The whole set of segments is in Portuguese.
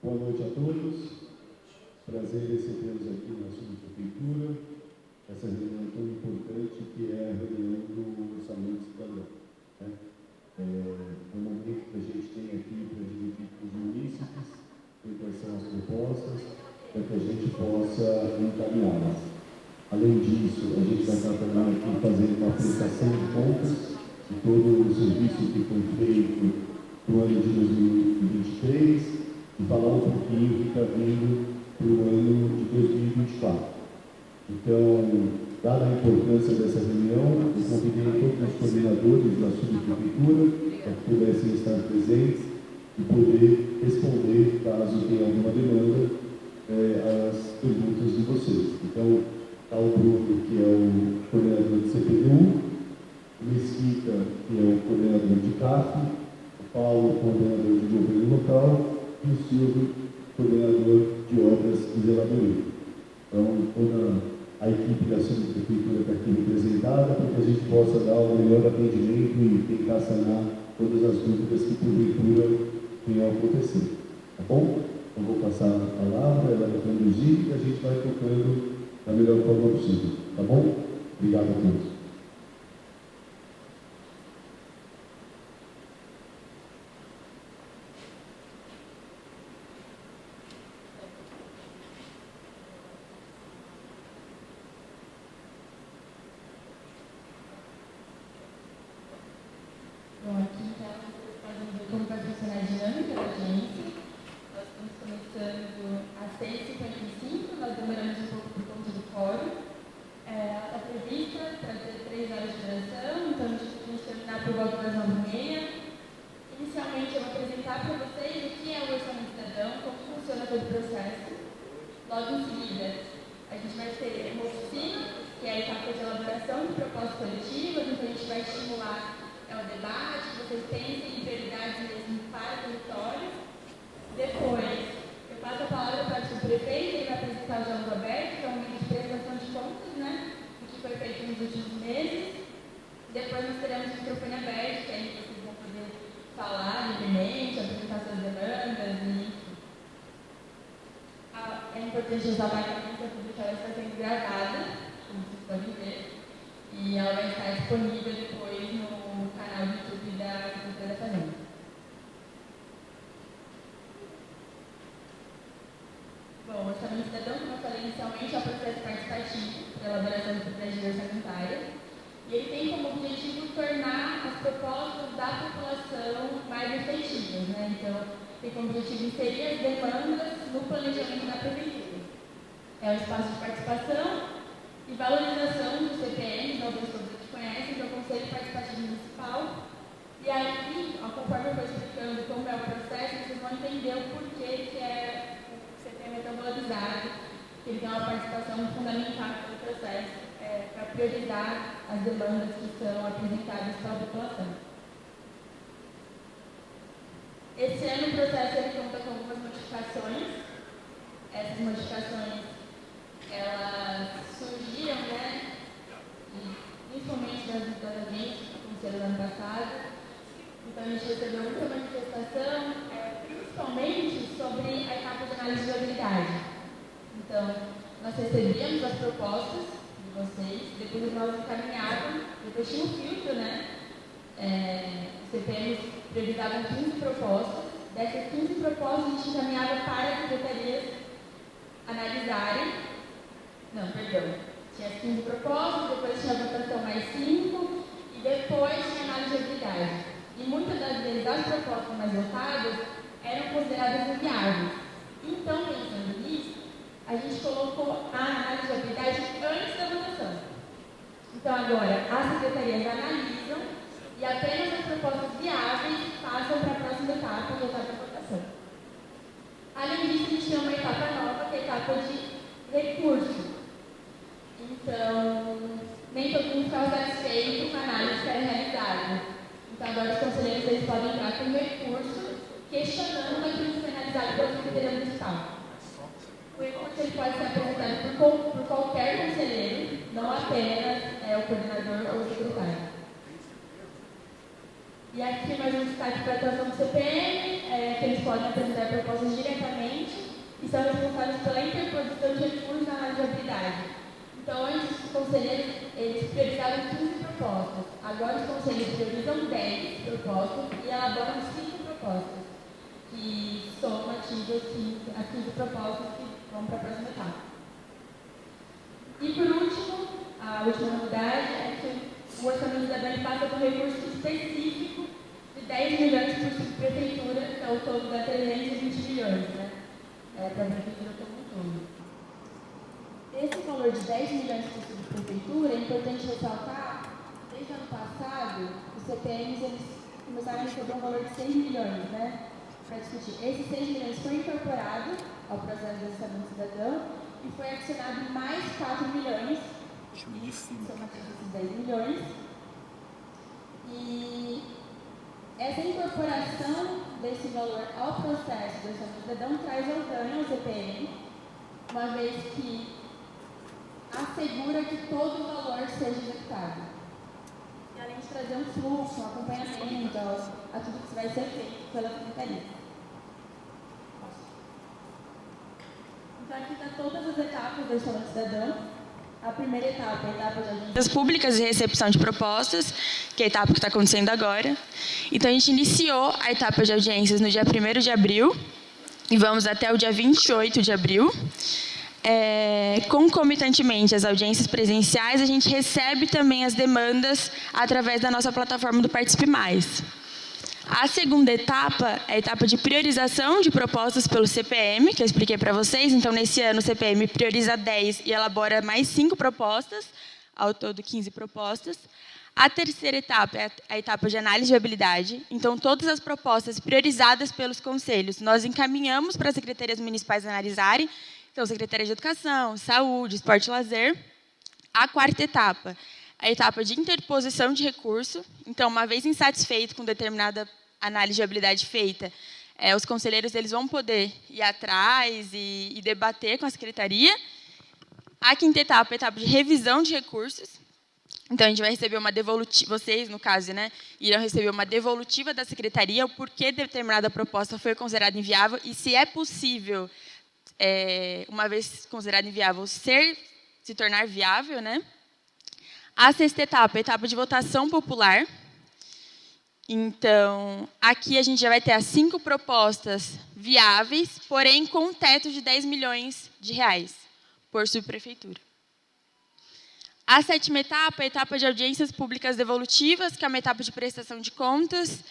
Boa noite a todos. Prazer recebê-los aqui na subprefeitura. Essa reunião tão importante que é a reunião do Orçamento Cidadão. É um momento que a gente tem aqui para dividir com os munícipes, ver quais são as propostas, para que a gente possa encaminhá-las. Além disso, a gente vai estar também aqui fazendo uma prestação de contas de todo o serviço que foi feito para o ano de 2023 e falar um pouquinho do que está vindo para o ano de 2024. Então, dada a importância dessa reunião, eu convidei todos os coordenadores da subprefeitura para que pudessem estar presentes e poder responder, caso tenha alguma demanda, as perguntas de vocês. Então, está o Bruno, que é o coordenador de CPDU, o Mesquita, que é o coordenador de CAF, o Paulo, coordenador de governo local, e o Silvio, coordenador de obras e zeladoria. Então, toda a equipe da subprefeitura está aqui representada para que a gente possa dar o melhor atendimento e tentar sanar todas as dúvidas que porventura venham a acontecer. Tá bom? Então, vou passar a palavra, ela vai conduzir e a gente vai tocando da melhor forma possível. Tá bom? Obrigado a todos. Bom, aqui então vocês podem ver como vai funcionar a dinâmica da audiência. Nós estamos começando às 6h55, nós demoramos um pouco por conta do quórum. Ela está prevista para ter 3 horas de duração, então a gente terminar por volta das 9h30. Inicialmente eu vou apresentar para vocês o que é o Orçamento Cidadão, como funciona todo o processo. Logo em seguida, a gente vai ter uma oficina, que é a etapa de elaboração de propostas coletivas, então a gente vai estimular o debate, que vocês pensem em prioridades mesmo para o território. Depois, eu passo a palavra para o subprefeito, ele vai apresentar o diálogo aberto, que é um meio de prestação de contas, né, o que foi feito nos últimos meses. Depois nós teremos o microfone aberto, que aí vocês vão poder falar livremente, apresentar suas demandas, e enfim. É importante ressaltar que a audiência pública está sendo gravada, como vocês podem ver, e ela vai estar disponível depois no canal do YouTube da Secretaria da Fazenda. Bom, o Orçamento Cidadão, como eu falei inicialmente, é um processo participativo para a elaboração de estratégia orçamentária, e ele tem como objetivo tornar as propostas da população mais efetivas, né? Então, tem como objetivo inserir as demandas no planejamento da prefeitura. É um espaço de participação e valorização dos CPMs, não sei se todos conhecem, que é o Conselho Participativo Municipal. E aí, conforme eu for explicando como é o processo, vocês vão entender o porquê que o CPM é tão valorizado, que ele tem uma participação fundamental no processo, para priorizar as demandas que são apresentadas pela população. Esse ano o processo ele conta com algumas modificações. Essas modificações elas surgiram, né, principalmente das agências que aconteceram no ano passado. Então, a gente recebeu muita manifestação, principalmente sobre a etapa de análise de viabilidade. Então, nós recebíamos as propostas de vocês, depois nós encaminhávamos, depois tinha um filtro, né? Os CPMs previsavam 15 propostas, dessas 15 propostas a gente encaminhava para as secretarias analisarem. Não, perdão. Tinha 15 propostas, depois tinha a votação mais 5 e depois tinha análise de viabilidade. E muitas das vezes as propostas mais votadas eram consideradas inviáveis. Então, pensando nisso, a gente colocou a análise de viabilidade antes da votação. Então, agora, as secretarias analisam e apenas as propostas viáveis passam para a próxima etapa, que é a etapa de votação. Além disso, a gente tem uma etapa nova, que é a etapa de recurso. Então, nem todo mundo ficava satisfeito com a análise que era realizada. Então, agora os conselheiros eles podem entrar com recurso, questionando aquilo que foi realizado pela Secretaria Municipal. O recurso ele pode ser apresentado por qualquer conselheiro, não apenas o coordenador ou o secretário. E aqui mais um destaque para a atuação do CPM, que eles podem apresentar propostas diretamente são responsáveis pela interposição de recursos na análise de habilidade. Então, antes, os conselheiros eles priorizavam 15 propostas. Agora, os conselheiros priorizam 10 propostas e elaboram 5 propostas, que somam as 15 propostas que vão para a próxima etapa. E, por último, a última novidade é que o orçamento da BEM passa por recurso específico de 10 milhões por subprefeitura, que é o todo da 320 milhões, né? Para a prefeitura como um todo. Esse valor de 10 milhões por subprefeitura, é importante ressaltar, desde o ano passado, os CPMs eles começaram a receber um valor de 6 milhões, né? Para discutir. Esses 6 milhões foi incorporado ao processo de orçamento cidadão e foi adicionado mais 4 milhões, somativos esses 10 milhões. E essa incorporação desse valor ao processo do orçamento cidadão traz ao ganho ao CPM, uma vez que assegura que todo o valor seja executado. E além de trazer um fluxo, um acompanhamento a tudo que vai ser feito pela Secretaria. Então aqui está todas as etapas do orçamento cidadão. A primeira etapa é a etapa de audiências públicas e recepção de propostas, que é a etapa que está acontecendo agora. Então a gente iniciou a etapa de audiências no dia 1º de abril e vamos até o dia 28 de abril. Concomitantemente às audiências presenciais, a gente recebe também as demandas através da nossa plataforma do Participe Mais. A segunda etapa é a etapa de priorização de propostas pelo CPM, que eu expliquei para vocês. Então, nesse ano, o CPM prioriza 10 e elabora mais 5 propostas, ao todo 15 propostas. A terceira etapa é a etapa de análise de habilidade. Então, todas as propostas priorizadas pelos conselhos, nós encaminhamos para as secretarias municipais analisarem. Então, Secretaria de Educação, Saúde, Esporte e Lazer. A quarta etapa, a etapa de interposição de recurso. Então, uma vez insatisfeito com determinada análise de habilidade feita, os conselheiros eles vão poder ir atrás e debater com a Secretaria. A quinta etapa é a etapa de revisão de recursos. Então, a gente vai receber uma devolutiva, vocês, no caso, né, irão receber uma devolutiva da Secretaria, o porquê determinada proposta foi considerada inviável e se é possível, uma vez considerada inviável, se tornar viável, né? A sexta etapa é a etapa de votação popular. Então, aqui a gente já vai ter as 5 propostas viáveis, porém com um teto de 10 milhões de reais por subprefeitura. A sétima etapa é a etapa de audiências públicas devolutivas, que é uma etapa de prestação de contas,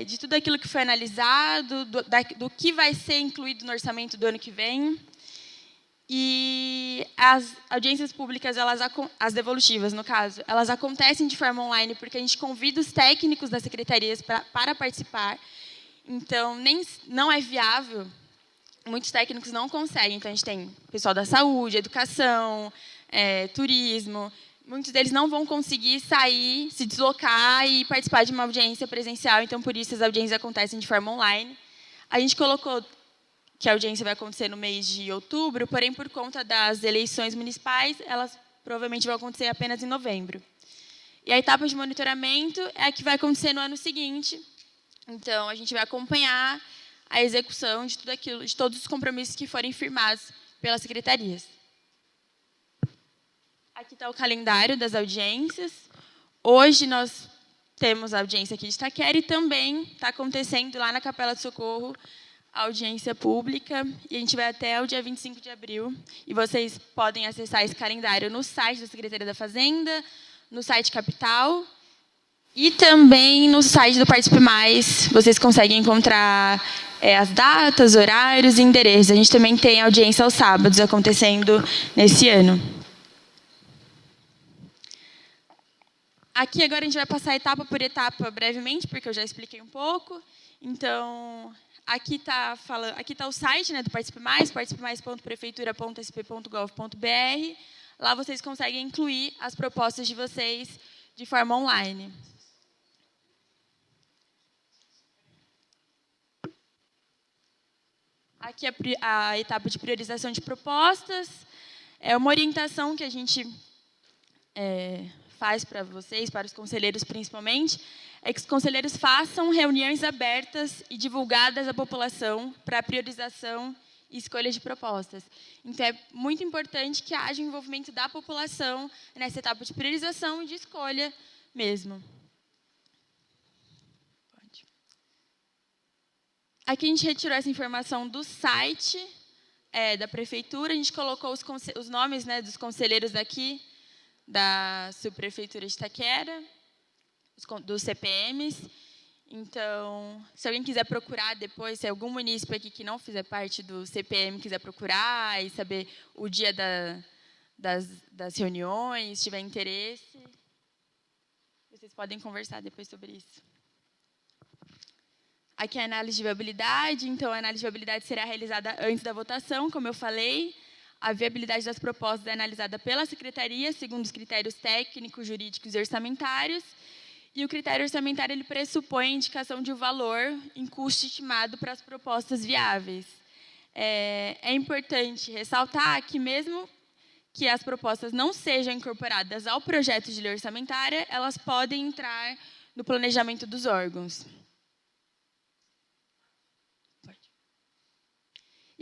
de tudo aquilo que foi analisado, do que vai ser incluído no orçamento do ano que vem. E as audiências públicas, as devolutivas, no caso, elas acontecem de forma online, porque a gente convida os técnicos das secretarias para participar. Então, não é viável, muitos técnicos não conseguem. Então, a gente tem pessoal da saúde, educação, turismo. Muitos deles não vão conseguir sair, se deslocar e participar de uma audiência presencial. Então, por isso, as audiências acontecem de forma online. A gente colocou que a audiência vai acontecer no mês de outubro, porém, por conta das eleições municipais, elas provavelmente vão acontecer apenas em novembro. E a etapa de monitoramento é a que vai acontecer no ano seguinte. Então, a gente vai acompanhar a execução de tudo aquilo, de todos os compromissos que forem firmados pelas secretarias. Aqui está o calendário das audiências. Hoje, nós temos a audiência aqui de Itaquera e também está acontecendo lá na Capela do Socorro a audiência pública, e a gente vai até o dia 25 de abril. E vocês podem acessar esse calendário no site da Secretaria da Fazenda, no site Capital, e também no site do Participe Mais. Vocês conseguem encontrar as datas, horários e endereços. A gente também tem audiência aos sábados acontecendo nesse ano. Aqui agora a gente vai passar etapa por etapa brevemente, porque eu já expliquei um pouco. Então, aqui está o site, né, do Participe Mais, participemais.prefeitura.sp.gov.br. Lá vocês conseguem incluir as propostas de vocês de forma online. Aqui a etapa de priorização de propostas. É uma orientação que a gente faz para vocês, para os conselheiros principalmente, é que os conselheiros façam reuniões abertas e divulgadas à população para priorização e escolha de propostas. Então, é muito importante que haja o envolvimento da população nessa etapa de priorização e de escolha mesmo. Aqui a gente retirou essa informação do site da prefeitura, a gente colocou os nomes, né, dos conselheiros aqui, da subprefeitura de Itaquera, dos CPMs. Então, se alguém quiser procurar depois, se algum munícipe aqui que não fizer parte do CPM quiser procurar e saber o dia das reuniões, se tiver interesse, vocês podem conversar depois sobre isso. Aqui é a análise de viabilidade. Então, a análise de viabilidade será realizada antes da votação, como eu falei. A viabilidade das propostas é analisada pela secretaria, segundo os critérios técnicos, jurídicos e orçamentários. E o critério orçamentário ele pressupõe a indicação de um valor em custo estimado para as propostas viáveis. É importante ressaltar que, mesmo que as propostas não sejam incorporadas ao projeto de lei orçamentária, elas podem entrar no planejamento dos órgãos.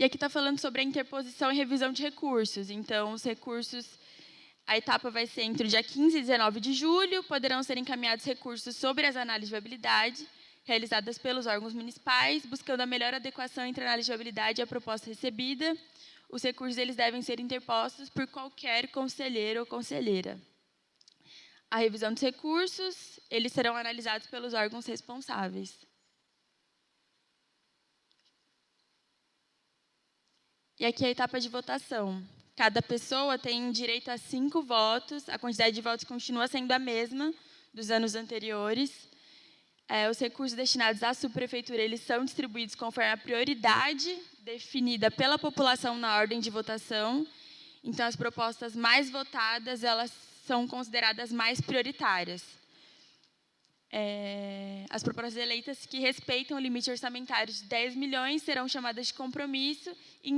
E aqui está falando sobre a interposição e revisão de recursos. Então, os recursos, a etapa vai ser entre o dia 15 e 19 de julho, poderão ser encaminhados recursos sobre as análises de viabilidade realizadas pelos órgãos municipais, buscando a melhor adequação entre a análise de viabilidade e a proposta recebida. Os recursos eles devem ser interpostos por qualquer conselheiro ou conselheira. A revisão dos recursos, eles serão analisados pelos órgãos responsáveis. E aqui é a etapa de votação. Cada pessoa tem direito a 5 votos. A quantidade de votos continua sendo a mesma dos anos anteriores. Os recursos destinados à subprefeitura eles são distribuídos conforme a prioridade definida pela população na ordem de votação. Então, as propostas mais votadas elas são consideradas mais prioritárias. As propostas eleitas que respeitam o limite orçamentário de 10 milhões serão chamadas de compromisso e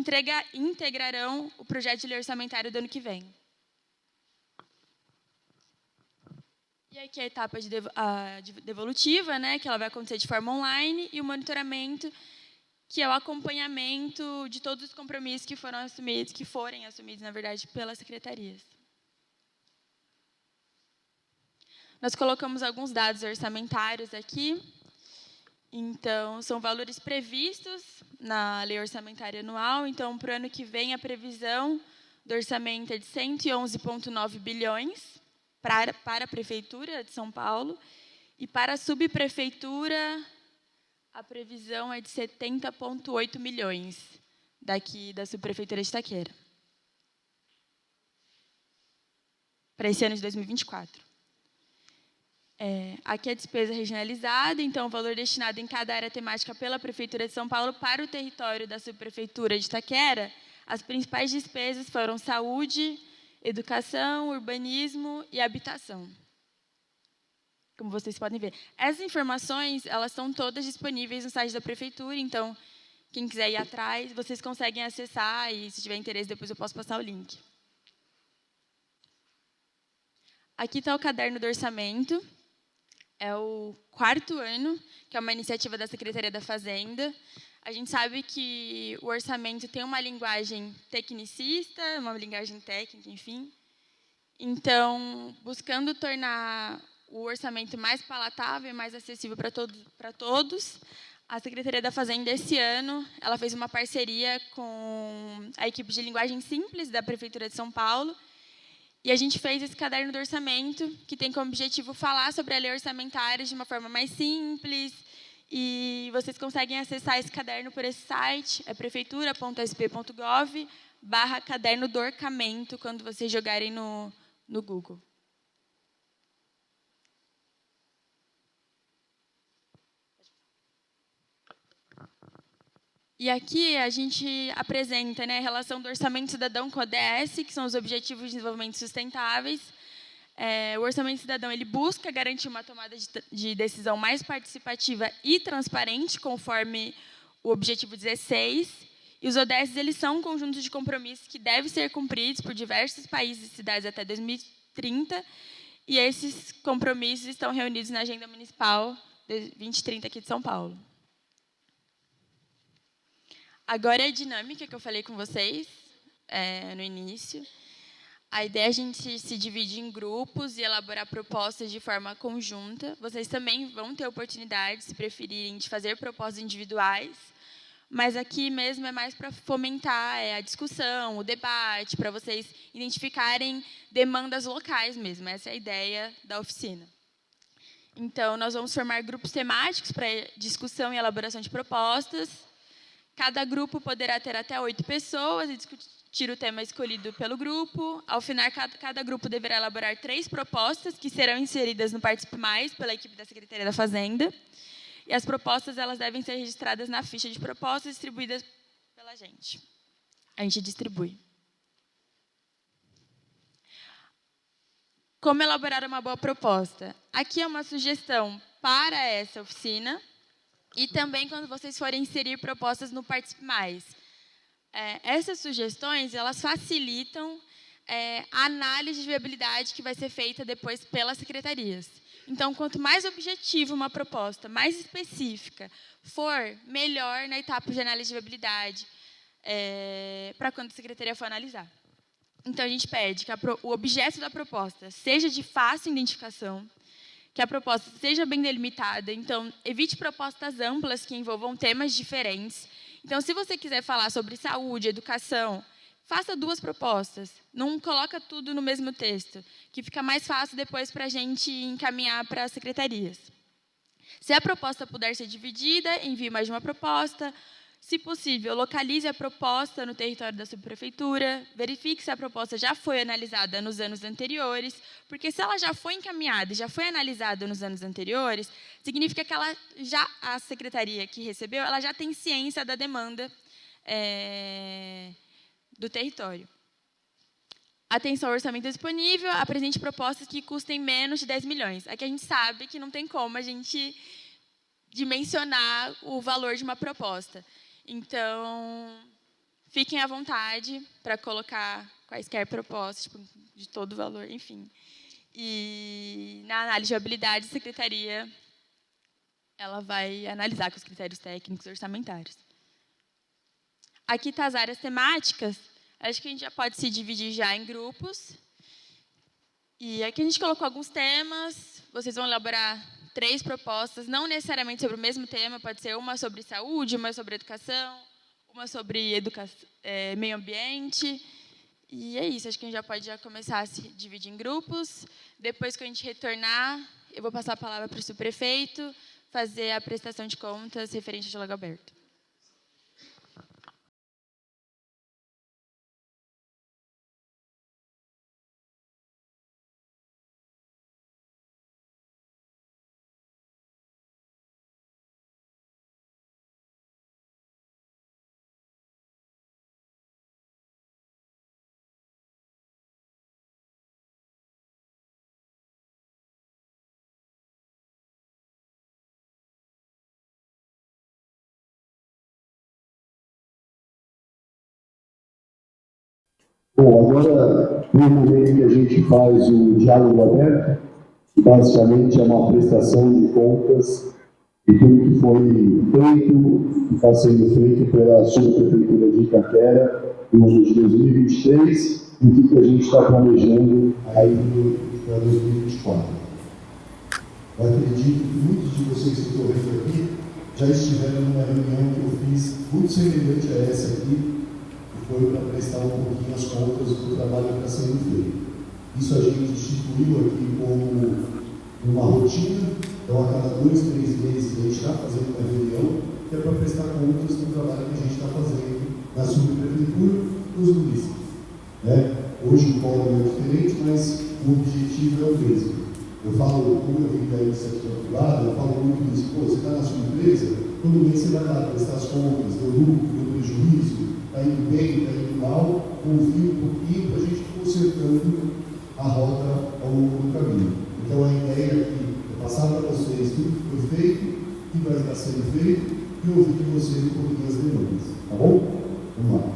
integrarão o projeto de lei orçamentário do ano que vem. E aqui a etapa de devolutiva, né, que ela vai acontecer de forma online, e o monitoramento, que é o acompanhamento de todos os compromissos que forem assumidos, na verdade, pelas secretarias. Nós colocamos alguns dados orçamentários aqui. Então, são valores previstos na lei orçamentária anual. Então, para o ano que vem, a previsão do orçamento é de 111,9 bilhões para a Prefeitura de São Paulo. E para a subprefeitura, a previsão é de 70,8 milhões daqui da subprefeitura de Itaquera. Para esse ano de 2024. Aqui é a despesa regionalizada, então o valor destinado em cada área temática pela Prefeitura de São Paulo para o território da subprefeitura de Itaquera, as principais despesas foram saúde, educação, urbanismo e habitação. Como vocês podem ver. Essas informações, elas são todas disponíveis no site da Prefeitura, então, quem quiser ir atrás, vocês conseguem acessar e, se tiver interesse, depois eu posso passar o link. Aqui está o caderno do orçamento. É o 4º ano, que é uma iniciativa da Secretaria da Fazenda. A gente sabe que o orçamento tem uma linguagem tecnicista, uma linguagem técnica, enfim. Então, buscando tornar o orçamento mais palatável e mais acessível para todos, a Secretaria da Fazenda, esse ano, ela fez uma parceria com a equipe de linguagem simples da Prefeitura de São Paulo. E a gente fez esse caderno do orçamento, que tem como objetivo falar sobre a lei orçamentária de uma forma mais simples. E vocês conseguem acessar esse caderno por esse site, é prefeitura.sp.gov/caderno do orçamento, quando vocês jogarem no Google. E aqui a gente apresenta, né, a relação do Orçamento Cidadão com o ODS, que são os Objetivos de Desenvolvimento Sustentáveis. O Orçamento Cidadão ele busca garantir uma tomada de decisão mais participativa e transparente, conforme o Objetivo 16. E os ODS eles são um conjunto de compromissos que devem ser cumpridos por diversos países e cidades até 2030. E esses compromissos estão reunidos na Agenda Municipal 2030 aqui de São Paulo. Agora é a dinâmica que eu falei com vocês no início. A ideia é a gente se dividir em grupos e elaborar propostas de forma conjunta. Vocês também vão ter oportunidade, se preferirem, de fazer propostas individuais, mas aqui mesmo é mais para fomentar a discussão, o debate, para vocês identificarem demandas locais mesmo. Essa é a ideia da oficina. Então, nós vamos formar grupos temáticos para discussão e elaboração de propostas. Cada grupo poderá ter até 8 pessoas e discutir o tema escolhido pelo grupo. Ao final, cada grupo deverá elaborar 3 propostas que serão inseridas no Participe Mais pela equipe da Secretaria da Fazenda. E as propostas elas devem ser registradas na ficha de propostas distribuídas pela gente. A gente distribui. Como elaborar uma boa proposta? Aqui é uma sugestão para essa oficina e também quando vocês forem inserir propostas no Participe Mais. Essas sugestões elas facilitam a análise de viabilidade que vai ser feita depois pelas secretarias. Então, quanto mais objetiva uma proposta, mais específica for, melhor na etapa de análise de viabilidade, para quando a secretaria for analisar. Então, a gente pede que o objeto da proposta seja de fácil identificação, que a proposta seja bem delimitada. Então, evite propostas amplas que envolvam temas diferentes. Então, se você quiser falar sobre saúde, educação, faça 2 propostas. Não coloca tudo no mesmo texto, que fica mais fácil depois para a gente encaminhar para as secretarias. Se a proposta puder ser dividida, envie mais de uma proposta. Se possível, localize a proposta no território da subprefeitura, verifique se a proposta já foi analisada nos anos anteriores, porque se ela já foi encaminhada e já foi analisada nos anos anteriores, significa que a secretaria que recebeu ela já tem ciência da demanda do território. Atenção ao orçamento disponível, apresente propostas que custem menos de 10 milhões. Aqui a gente sabe que não tem como a gente dimensionar o valor de uma proposta. Então, fiquem à vontade para colocar quaisquer propostas, de todo o valor, enfim. E na análise de viabilidade, a secretaria ela vai analisar com os critérios técnicos e orçamentários. Aqui estão as áreas temáticas. Acho que a gente já pode se dividir já em grupos. E aqui a gente colocou alguns temas. Vocês vão elaborar 3 propostas, não necessariamente sobre o mesmo tema, pode ser uma sobre saúde, uma sobre educação, uma sobre meio ambiente. E é isso, acho que a gente já pode começar a se dividir em grupos. Depois que a gente retornar, eu vou passar a palavra para o subprefeito fazer a prestação de contas referente ao Diálogo Aberto. Bom, agora, no momento que a gente faz o diálogo aberto, que basicamente é uma prestação de contas de tudo que foi feito, que está sendo feito pela subprefeitura de Itaquera no ano de 2023 e o que a gente está planejando aí para 2024. Eu acredito que muitos de vocês que estão vendo aqui já estiveram numa reunião que eu fiz muito semelhante a essa aqui, foi para prestar um pouquinho as contas do trabalho que está sendo feito. Isso a gente instituiu aqui como uma rotina, então a cada 2, 3 meses a gente está fazendo uma reunião que é para prestar contas do trabalho que a gente está fazendo na subprefeitura dos municípios. Hoje o código é diferente, mas o objetivo é o mesmo. Eu falo, como eu vim da iniciativa privada, eu falo muito isso, você está na sua empresa, todo mês você vai lá prestar as contas, deu lucro, deu prejuízo, está indo bem, está indo mal, confia um pouquinho para a gente ir consertando a rota ao longo do caminho. Então, a ideia aqui é passar para vocês tudo que foi feito, o que vai estar sendo feito, e ouvir de vocês um pouquinho as demandas. Tá bom? Vamos lá.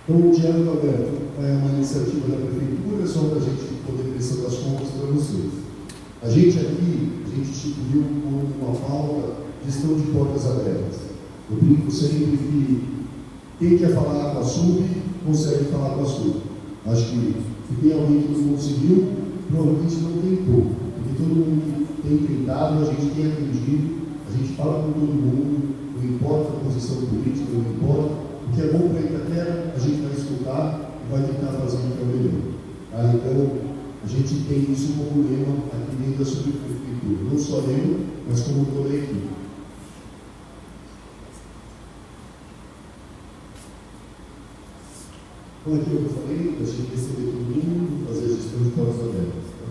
Então, o Diálogo Aberto é uma iniciativa da Prefeitura, só para a gente poder prestar as contas para vocês. A gente aqui, instituiu como uma pauta gestão de portas abertas. Eu brinco sempre que quem quer falar com a SUB, consegue falar com a SUB. Acho que se tem alguém que não conseguiu, provavelmente não tentou. Porque todo mundo tem tentado, a gente tem atendido, a gente fala com todo mundo, não importa a posição política, não importa. O que é bom para Itaquera, a gente vai escutar e vai tentar fazer o que é melhor. Tá? Então, a gente tem isso como lema aqui dentro da subprefeitura. Não só eu, mas como toda a equipe. Então, aquilo que eu falei, a gente receber todo mundo, fazer a gestão de portas abertas. Tá?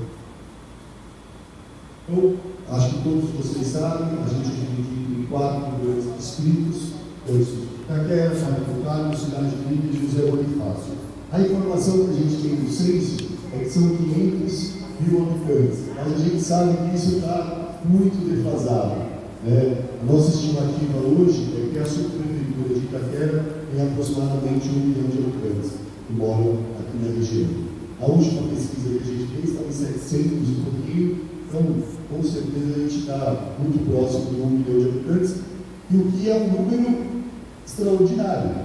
Então, acho que todos vocês sabem, a gente divide em 4 grandes distritos, Itaquera, São Carlos, Cidade Líder e José Bonifácio. A informação que a gente tem do censo é que são 500 mil habitantes, mas a gente sabe que isso está muito defasado. A nossa estimativa hoje é que a subprefeitura de Itaquera tem aproximadamente 1 milhão de habitantes que moram aqui na região. A última pesquisa que a gente fez estava em 700 e pouquinho, então com certeza a gente está muito próximo de 1 milhão de habitantes, e o que é um número extraordinário,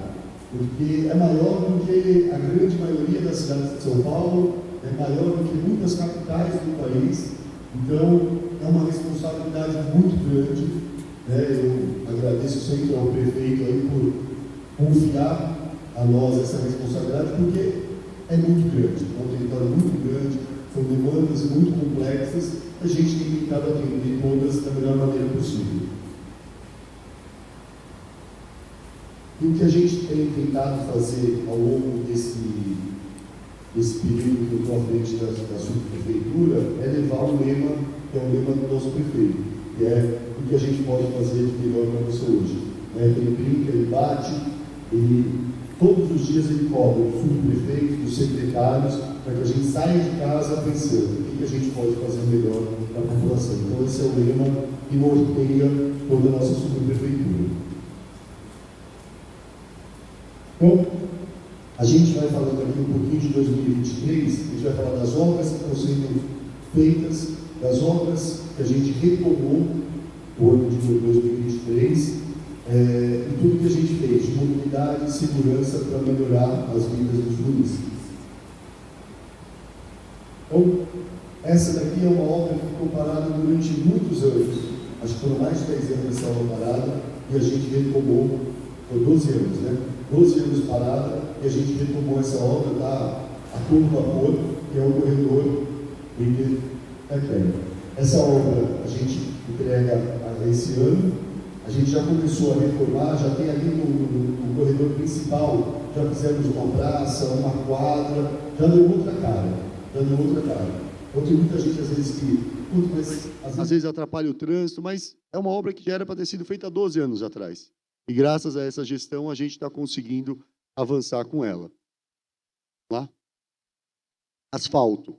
porque é maior do que a grande maioria das cidades de São Paulo, é maior do que muitas capitais do país, então é uma responsabilidade muito grande. Eu agradeço sempre ao prefeito aí por confiar a nós essa responsabilidade, porque é muito grande, é um território muito grande, são demandas muito complexas, a gente tem tentado atender todas da melhor maneira possível. E o que a gente tem tentado fazer ao longo desse período que eu estou à frente da subprefeitura é levar o lema, que é o lema do nosso prefeito, que é o que a gente pode fazer de melhor para você hoje. Ele brinca, ele bate, todos os dias ele cobra dos subprefeitos, dos secretários, para que a gente saia de casa pensando o que a gente pode fazer melhor para a população. Então esse é o lema que norteia toda a nossa subprefeitura. Bom, a gente vai falando aqui um pouquinho de 2023, a gente vai falar das obras que estão sendo feitas, das obras que a gente retomou no ano de 2023, e tudo que a gente fez de mobilidade e segurança para melhorar as vidas dos munícipes. Então, essa daqui é uma obra que ficou parada durante muitos anos, acho que foram mais de 10 anos essa obra parada, e a gente retomou, por 12 anos, né? 12 anos parada, e a gente retomou essa obra, está a todo vapor, que é o corredor entre Itaquera. Essa obra a gente entrega esse ano, a gente já começou a reformar, já tem ali no corredor principal, já fizemos uma praça, uma quadra, já deu outra cara. Então tem muita gente às vezes que às vezes atrapalha o trânsito, mas é uma obra que já era para ter sido feita há 12 anos atrás. E graças a essa gestão, a gente está conseguindo avançar com ela. Lá. Asfalto.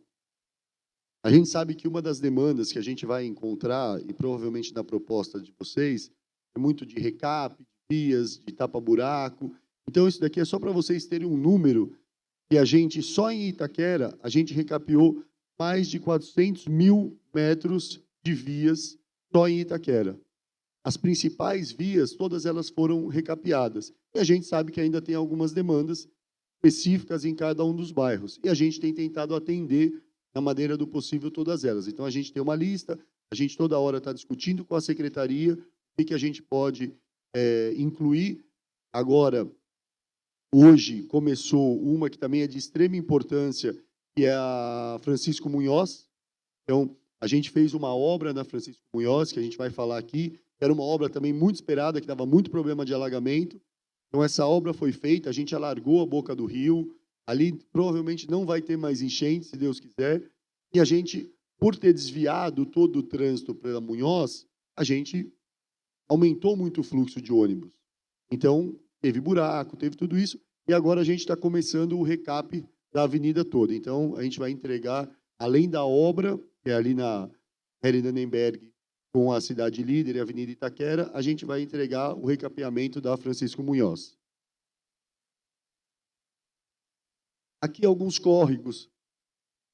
A gente sabe que uma das demandas que a gente vai encontrar, e provavelmente na proposta de vocês, é muito de recap, de vias, de tapa-buraco. Então, isso daqui é só para vocês terem um número, que a gente, só em Itaquera, a gente recapeou mais de 400 mil metros de vias só em Itaquera. As principais vias, todas elas foram recapeadas. E a gente sabe que ainda tem algumas demandas específicas em cada um dos bairros. E a gente tem tentado atender, na maneira do possível, todas elas. Então, a gente tem uma lista, a gente toda hora está discutindo com a secretaria o que a gente pode incluir. Agora, hoje, começou uma que também é de extrema importância, que é a Francisco Munhoz. Então, a gente fez uma obra na Francisco Munhoz, que a gente vai falar aqui. Era uma obra também muito esperada, que dava muito problema de alagamento. Então, essa obra foi feita, a gente alargou a boca do rio. Ali, provavelmente, não vai ter mais enchente, se Deus quiser. E a gente, por ter desviado todo o trânsito pela Munhoz, a gente aumentou muito o fluxo de ônibus. Então, teve buraco, teve tudo isso. E agora a gente está começando o recap da avenida toda. Então, a gente vai entregar, além da obra, que é ali na Harry Dannenberg, com a Cidade Líder e a Avenida Itaquera, a gente vai entregar o recapeamento da Francisco Munhoz. Aqui alguns córregos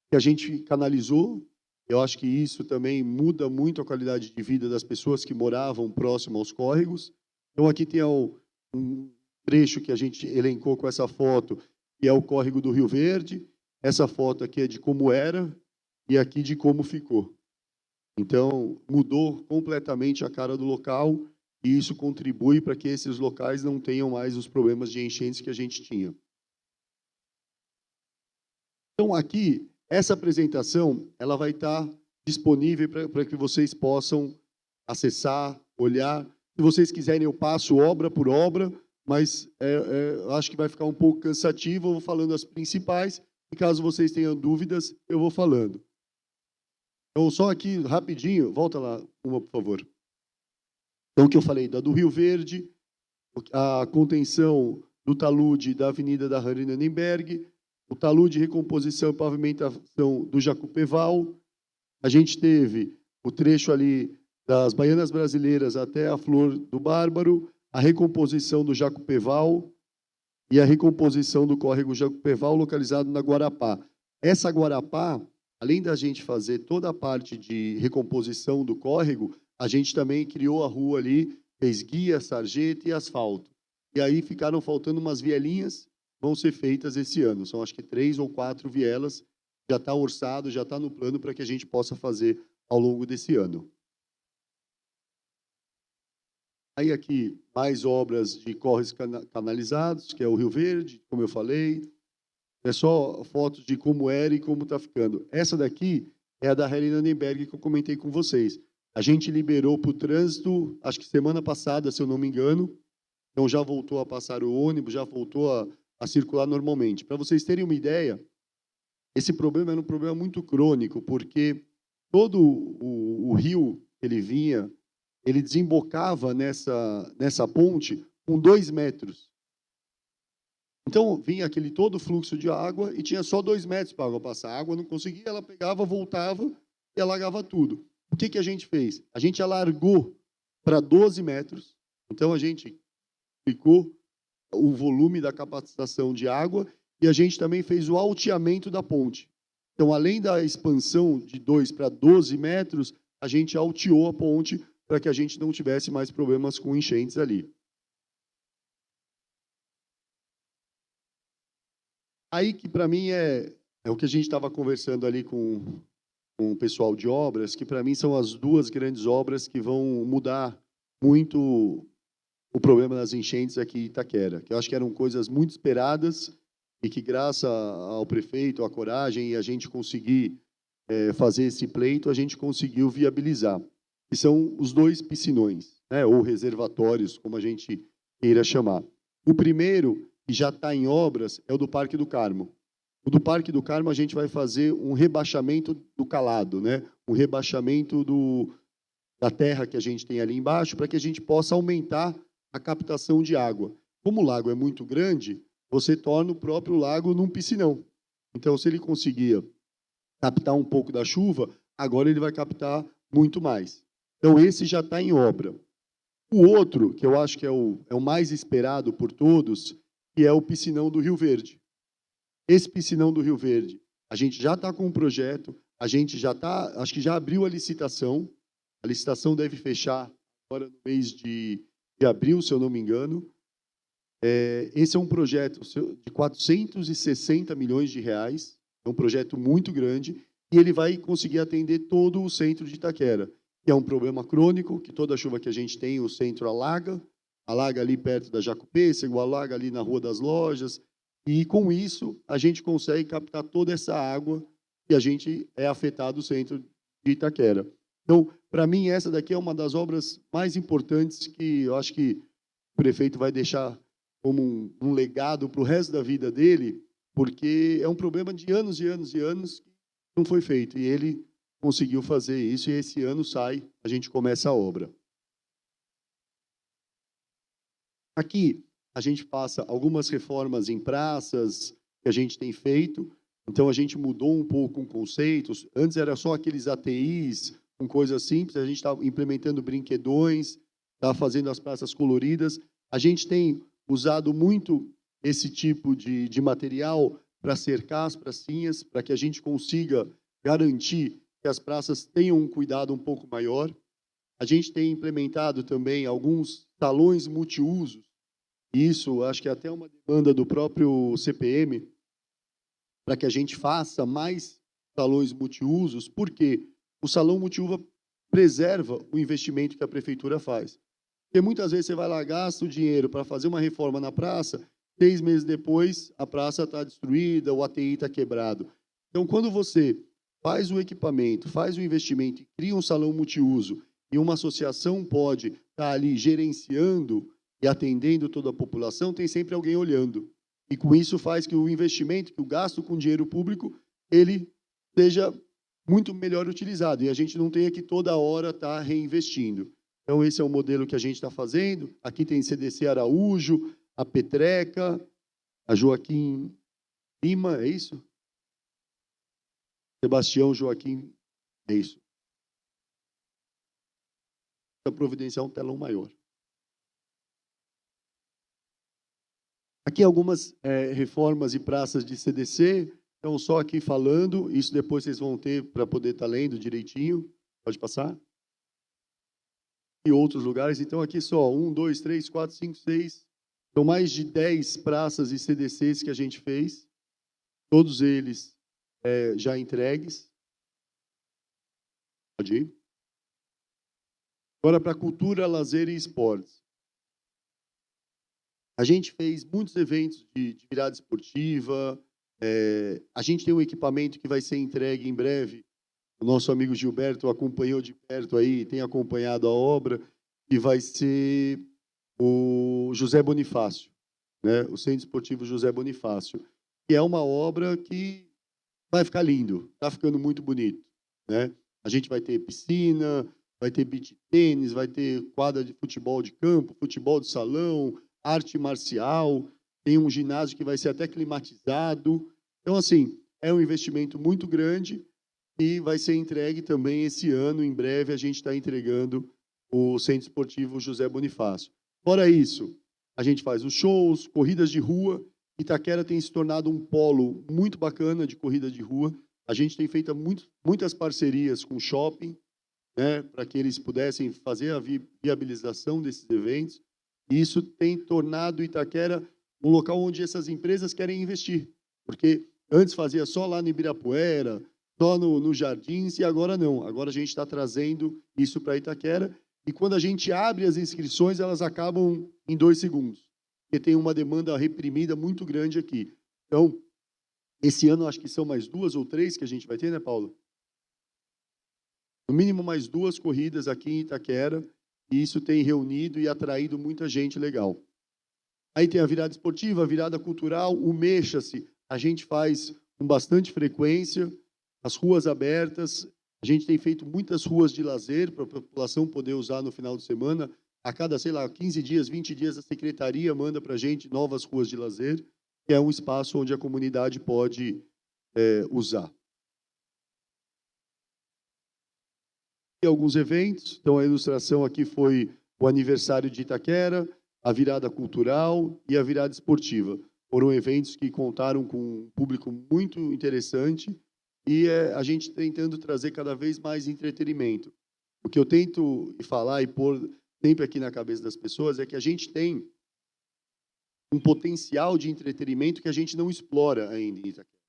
que a gente canalizou, Eu acho que isso também muda muito a qualidade de vida das pessoas que moravam próximo aos córregos. Então, aqui tem um trecho que a gente elencou com essa foto, que é o córrego do Rio Verde. Essa foto aqui é de como era e aqui de como ficou. Então, mudou completamente a cara do local e isso contribui para que esses locais não tenham mais os problemas de enchentes que a gente tinha. Então, aqui, essa apresentação ela vai estar disponível para que vocês possam acessar, olhar. Se vocês quiserem, eu passo obra por obra, mas acho que vai ficar um pouco cansativo. Eu vou falando as principais, e caso vocês tenham dúvidas, eu vou falando. Então, só aqui, rapidinho, volta lá, uma, por favor. Então, o que eu falei, da do Rio Verde, a contenção do talude da Avenida da Harry-Nannenberg, o talude de recomposição e pavimentação do Jacupeval. A gente teve o trecho ali das Baianas Brasileiras até a Flor do Bárbaro, a recomposição do Jacupeval e a recomposição do córrego Jacupeval, localizado na Guarapá. Essa Guarapá, além da gente fazer toda a parte de recomposição do córrego, a gente também criou a rua ali, fez guia, sarjeta e asfalto. E aí ficaram faltando umas vielinhas, vão ser feitas esse ano. São acho que 3 ou 4 vielas, já está orçado, já está no plano para que a gente possa fazer ao longo desse ano. Aí aqui, mais obras de córregos canalizados, que é o Rio Verde, como eu falei. É só fotos de como era e como está ficando. Essa daqui é a da Harry-Nannenberg que eu comentei com vocês. A gente liberou para o trânsito, acho que semana passada, se eu não me engano. Então já voltou a passar o ônibus, já voltou a circular normalmente. Para vocês terem uma ideia, esse problema era um problema muito crônico, porque todo o rio que ele vinha, ele desembocava nessa ponte com 2 metros. Então, vinha aquele todo fluxo de água e tinha só 2 metros para a água passar. A água não conseguia, ela pegava, voltava e alagava tudo. O que a gente fez? A gente alargou para 12 metros. Então, a gente ficou o volume da capacitação de água e a gente também fez o alteamento da ponte. Então, além da expansão de 2 para 12 metros, a gente alteou a ponte para que a gente não tivesse mais problemas com enchentes ali. Aí que, para mim, é o que a gente estava conversando ali com o pessoal de obras, que, para mim, são as 2 grandes obras que vão mudar muito o problema das enchentes aqui em Itaquera, que eu acho que eram coisas muito esperadas e que, graças ao prefeito, à coragem e a gente conseguir fazer esse pleito, a gente conseguiu viabilizar. Que são os 2 piscinões, né, ou reservatórios, como a gente queira chamar. O primeiro, que já está em obras, é o do Parque do Carmo. O do Parque do Carmo, a gente vai fazer um rebaixamento do calado, né, um rebaixamento da terra que a gente tem ali embaixo, para que a gente possa aumentar a captação de água. Como o lago é muito grande, você torna o próprio lago num piscinão. Então, se ele conseguia captar um pouco da chuva, agora ele vai captar muito mais. Então, esse já está em obra. O outro, que eu acho que é o mais esperado por todos, que é o piscinão do Rio Verde. Esse piscinão do Rio Verde, a gente já está com um projeto, a gente já está, acho que já abriu a licitação deve fechar agora no mês de abril, se eu não me engano. Esse é um projeto de 460 milhões de reais, é um projeto muito grande, e ele vai conseguir atender todo o centro de Itaquera, que é um problema crônico, que toda chuva que a gente tem, o centro alaga ali perto da Jacupêssego, alaga ali na Rua das Lojas, e com isso a gente consegue captar toda essa água que a gente é afetado o centro de Itaquera. Então, para mim, essa daqui é uma das obras mais importantes que eu acho que o prefeito vai deixar como um legado para o resto da vida dele, porque é um problema de anos e anos e anos que não foi feito, e ele conseguiu fazer isso, e esse ano a gente começa a obra. Aqui, a gente passa algumas reformas em praças que a gente tem feito, então a gente mudou um pouco com conceitos. Antes era só aqueles ATIs, com coisas simples, a gente está implementando brinquedões, está fazendo as praças coloridas. A gente tem usado muito esse tipo de material para cercar as pracinhas, para que a gente consiga garantir que as praças tenham um cuidado um pouco maior. A gente tem implementado também alguns salões multiusos, e isso acho que é até uma demanda do próprio CPM, para que a gente faça mais salões multiusos, porque o salão multiuso preserva o investimento que a prefeitura faz. Porque muitas vezes você vai lá, gasta o dinheiro para fazer uma reforma na praça, 6 meses depois a praça está destruída, o ATI está quebrado. Então, quando você faz o equipamento, faz o investimento e cria um salão multiuso, e uma associação pode estar ali gerenciando e atendendo toda a população, tem sempre alguém olhando. E com isso faz que o investimento, que o gasto com dinheiro público, ele seja muito melhor utilizado. E a gente não tenha que toda hora estar reinvestindo. Então, esse é o modelo que a gente está fazendo. Aqui tem CDC Araújo, a Petreca, a Joaquim Lima, é isso? Sebastião Joaquim, é isso. Para providenciar um telão maior. Aqui algumas reformas e praças de CDC, então só aqui falando, isso depois vocês vão ter para poder estar lendo direitinho. Pode passar? E outros lugares, então aqui só 1, 2, 3, 4, 5, 6, são mais de 10 praças e CDCs que a gente fez, todos eles já entregues. Pode ir. Agora para cultura, lazer e esportes. A gente fez muitos eventos de virada esportiva, a gente tem um equipamento que vai ser entregue em breve. O nosso amigo Gilberto acompanhou de perto aí, tem acompanhado a obra, que vai ser o José Bonifácio, né? O Centro Esportivo José Bonifácio, que é uma obra que vai ficar lindo, está ficando muito bonito, né? A gente vai ter piscina, vai ter beach tênis, vai ter quadra de futebol de campo, futebol de salão, arte marcial, tem um ginásio que vai ser até climatizado. Então, assim, é um investimento muito grande e vai ser entregue também esse ano. Em breve, a gente está entregando o Centro Esportivo José Bonifácio. Fora isso, a gente faz os shows, corridas de rua. Itaquera tem se tornado um polo muito bacana de corrida de rua. A gente tem feito muitas parcerias com shopping, né, para que eles pudessem fazer a viabilização desses eventos. E isso tem tornado Itaquera um local onde essas empresas querem investir. Porque antes fazia só lá no Ibirapuera, só no Jardins, e agora não. Agora a gente está trazendo isso para Itaquera. E quando a gente abre as inscrições, elas acabam em 2 segundos. Porque tem uma demanda reprimida muito grande aqui. Então, esse ano acho que são mais 2 ou 3 que a gente vai ter, né, Paulo? No mínimo mais 2 corridas aqui em Itaquera. E isso tem reunido e atraído muita gente legal. Aí tem a virada esportiva, a virada cultural, o Mexa-se. A gente faz com bastante frequência, as ruas abertas. A gente tem feito muitas ruas de lazer para a população poder usar no final de semana. A cada, sei lá, 15 dias, 20 dias, a secretaria manda para a gente novas ruas de lazer, que é um espaço onde a comunidade pode usar. E alguns eventos, então a ilustração aqui foi o aniversário de Itaquera, a virada cultural e a virada esportiva. Foram eventos que contaram com um público muito interessante e a gente tentando trazer cada vez mais entretenimento. O que eu tento falar e pôr sempre aqui na cabeça das pessoas é que a gente tem um potencial de entretenimento que a gente não explora ainda em Itaquera.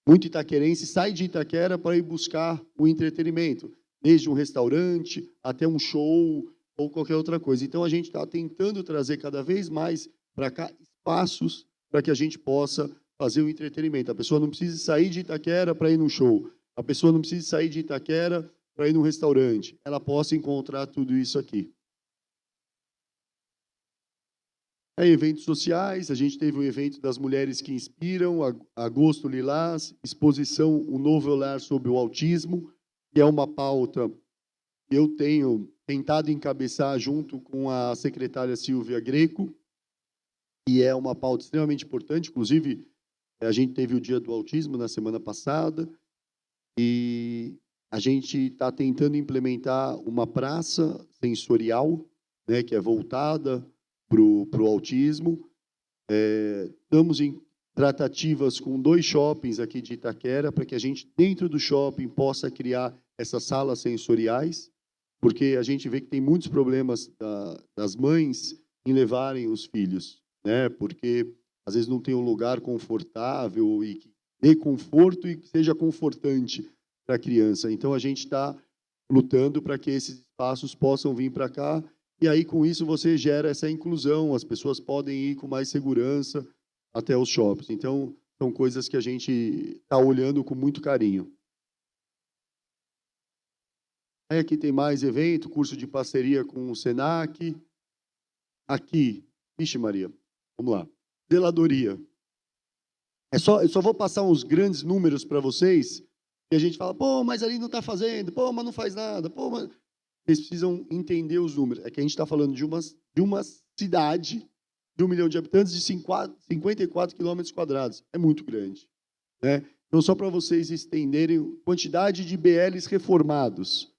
Muito itaquerense sai de Itaquera para ir buscar o entretenimento, desde um restaurante até um show ou qualquer outra coisa. Então, a gente está tentando trazer cada vez mais para cá espaços para que a gente possa fazer o entretenimento. A pessoa não precisa sair de Itaquera para ir num show. A pessoa não precisa sair de Itaquera para ir num restaurante. Ela possa encontrar tudo isso aqui. Eventos sociais, a gente teve o evento das Mulheres que Inspiram, Agosto Lilás, exposição Um Novo Olhar sobre o Autismo, que é uma pauta que eu tenho tentado encabeçar junto com a secretária Silvia Greco, e é uma pauta extremamente importante. Inclusive, a gente teve o Dia do Autismo na semana passada, e a gente está tentando implementar uma praça sensorial, né, que é voltada para o autismo. Estamos em tratativas com 2 shoppings aqui de Itaquera, para que a gente, dentro do shopping, possa criar essas salas sensoriais, porque a gente vê que tem muitos problemas das mães em levarem os filhos, né? Porque às vezes não tem um lugar confortável e que dê conforto e que seja confortante para a criança. Então a gente está lutando para que esses espaços possam vir para cá, e aí com isso você gera essa inclusão, as pessoas podem ir com mais segurança até os shoppings. Então são coisas que a gente está olhando com muito carinho. Aí aqui tem mais evento, curso de parceria com o Senac. Aqui, vixe Maria, vamos lá. Zeladoria. Eu só vou passar uns grandes números para vocês, e a gente fala, pô, mas ali não está fazendo, pô, mas não faz nada, pô, mas... Vocês precisam entender os números. É que a gente está falando de uma cidade de 1 milhão de habitantes de 54 quilômetros quadrados. É muito grande, né? Então, só para vocês entenderem, quantidade de BLs reformados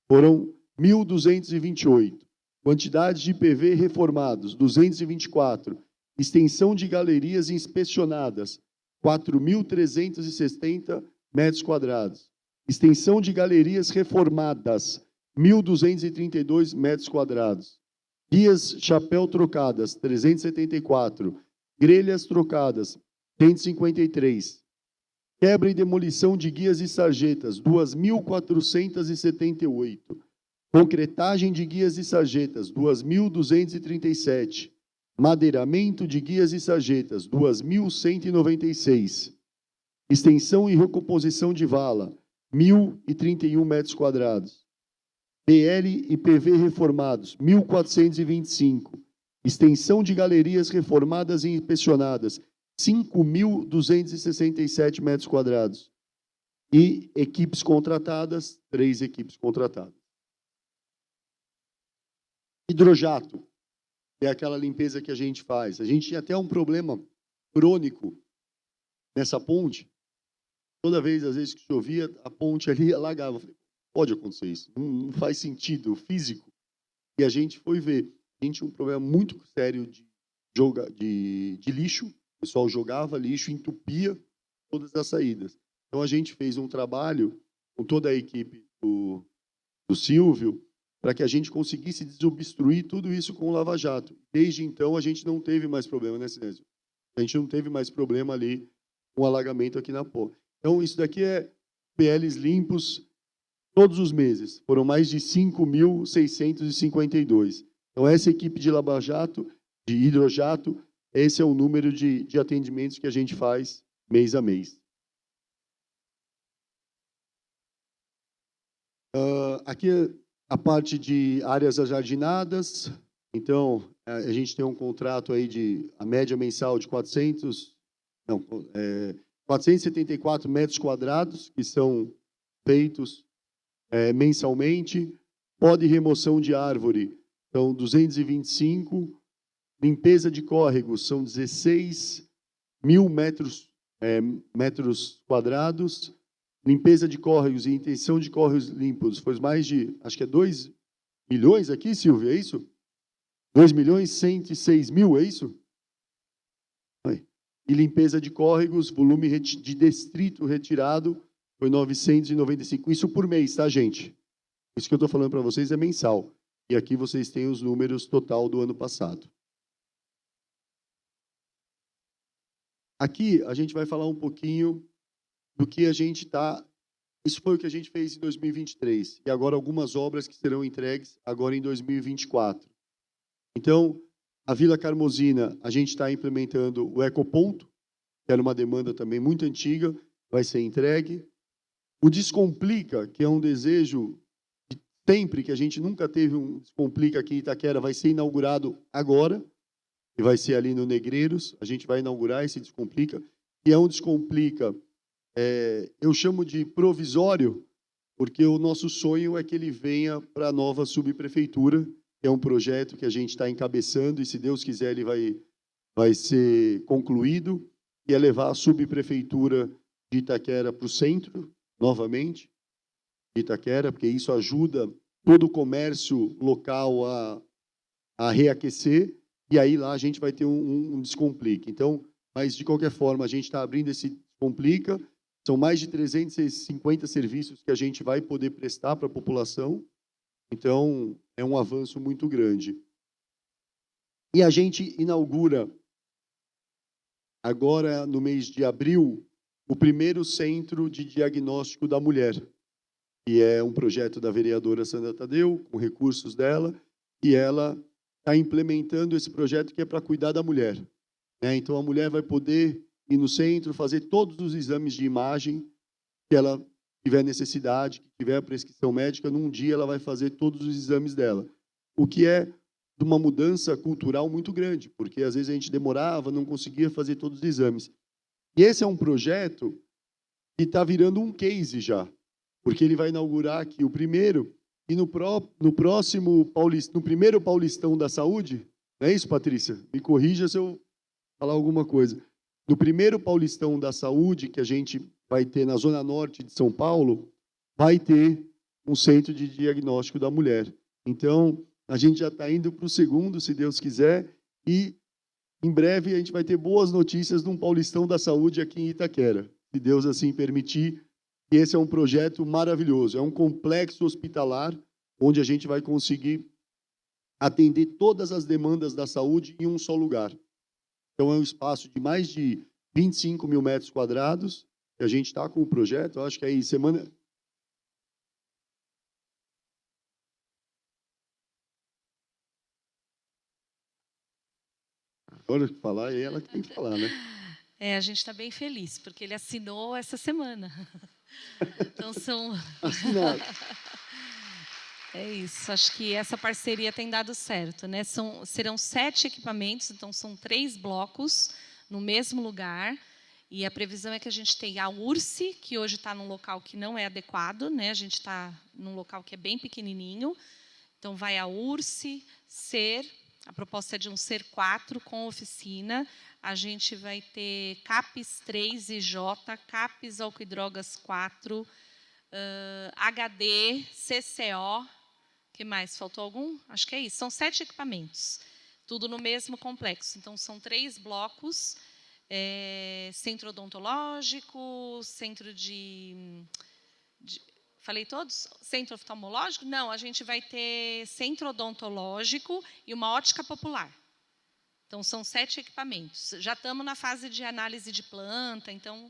foram 1.228. Quantidade de IPV reformados, 224. Extensão de galerias inspecionadas, 4.370 metros quadrados. Extensão de galerias reformadas, 1.232 metros quadrados. Guias chapéu trocadas, 374. Grelhas trocadas, 153. Quebra e demolição de guias e sarjetas, 2.478. Concretagem de guias e sarjetas, 2.237. Madeiramento de guias e sarjetas, 2.196. Extensão e recomposição de vala, 1.031 metros quadrados. BL e PV reformados, 1.425. Extensão de galerias reformadas e inspecionadas, 5.267 metros quadrados. E equipes contratadas, 3 equipes contratadas. Hidrojato, que é aquela limpeza que a gente faz. A gente tinha até um problema crônico nessa ponte. Toda vez, às vezes, que chovia, a ponte ali alagava. Eu falei, pode acontecer isso, não faz sentido físico. E a gente foi ver. A gente tinha um problema muito sério de lixo. O pessoal jogava lixo, entupia todas as saídas. Então, a gente fez um trabalho com toda a equipe do Silvio para que a gente conseguisse desobstruir tudo isso com o Lava Jato. Desde então, a gente não teve mais problema, né, Sinésio? A gente não teve mais problema ali com o alagamento aqui na ponte. Então, isso daqui é PLs limpos todos os meses. Foram mais de 5.652. Então, essa equipe de Lava Jato, de hidrojato, esse é o número de atendimentos que a gente faz mês a mês. Aqui a parte de áreas ajardinadas. Então, a gente tem um contrato aí a média mensal de 474 metros quadrados, que são feitos mensalmente. Pó de remoção de árvore, são 225. Limpeza de córregos, são 16 mil metros quadrados. Limpeza de córregos e intenção de córregos limpos, foi mais de, acho que é 2 milhões aqui, Silvio, é isso? 2.106.000, é isso? E limpeza de córregos, volume de distrito retirado, foi 995. Isso por mês, tá, gente? Isso que eu estou falando para vocês é mensal. E aqui vocês têm os números total do ano passado. Aqui a gente vai falar um pouquinho do que a gente está... Isso foi o que a gente fez em 2023. E agora algumas obras que serão entregues agora em 2024. Então, a Vila Carmozina, a gente está implementando o ecoponto, que era uma demanda também muito antiga, vai ser entregue. O Descomplica, que é um desejo de sempre, que a gente nunca teve um Descomplica aqui em Itaquera, vai ser inaugurado agora, e vai ser ali no Negreiros. A gente vai inaugurar esse Descomplica, que é um Descomplica, eu chamo de provisório, porque o nosso sonho é que ele venha para a nova subprefeitura, que é um projeto que a gente está encabeçando, e se Deus quiser ele vai ser concluído, e é levar a subprefeitura de Itaquera para o centro, novamente, de Itaquera, porque isso ajuda todo o comércio local a reaquecer, e aí lá a gente vai ter um Descomplica. Então, mas de qualquer forma, a gente está abrindo esse Descomplica, São mais de 350 serviços que a gente vai poder prestar para a população. Então, é um avanço muito grande. E a gente inaugura, agora no mês de abril, o primeiro centro de diagnóstico da mulher, que é um projeto da vereadora Sandra Tadeu, com recursos dela, e ela está implementando esse projeto que é para cuidar da mulher. Então, a mulher vai poder ir no centro, fazer todos os exames de imagem que ela tiver necessidade, que tiver a prescrição médica, num dia ela vai fazer todos os exames dela. O que é de uma mudança cultural muito grande, porque às vezes a gente demorava, não conseguia fazer todos os exames. E esse é um projeto que está virando um case já, porque ele vai inaugurar aqui o primeiro, e no primeiro Paulistão da Saúde, não é isso, Patrícia? Me corrija se eu falar alguma coisa. No primeiro Paulistão da Saúde, que a gente vai ter na Zona Norte de São Paulo, vai ter um centro de diagnóstico da mulher. Então, a gente já está indo para o segundo, se Deus quiser, e em breve a gente vai ter boas notícias de um Paulistão da Saúde aqui em Itaquera, se Deus assim permitir. E esse é um projeto maravilhoso, é um complexo hospitalar onde a gente vai conseguir atender todas as demandas da saúde em um só lugar. Então, é um espaço de mais de 25 mil metros quadrados, que a gente está com o projeto, eu acho que aí semana... Agora que falar, é ela que tem que falar, né? A gente está bem feliz, porque ele assinou essa semana. Então, são... Assinado. É isso, acho que essa parceria tem dado certo, né? Serão 7 equipamentos, então são 3 blocos no mesmo lugar. E a previsão é que a gente tenha a URSE, que hoje está num local que não é adequado, né? A gente está num local que é bem pequenininho. Então, vai a URSE, SER, a proposta é de um SER 4 com oficina. A gente vai ter CAPES 3 e J, CAPES álcool e drogas 4, HD, CCO, que mais? Faltou algum? Acho que é isso. São 7 equipamentos, tudo no mesmo complexo. Então, são 3 blocos, centro odontológico, centro de... Falei todos? Centro oftalmológico? Não, a gente vai ter centro odontológico e uma ótica popular. Então, são 7 equipamentos. Já estamos na fase de análise de planta, então...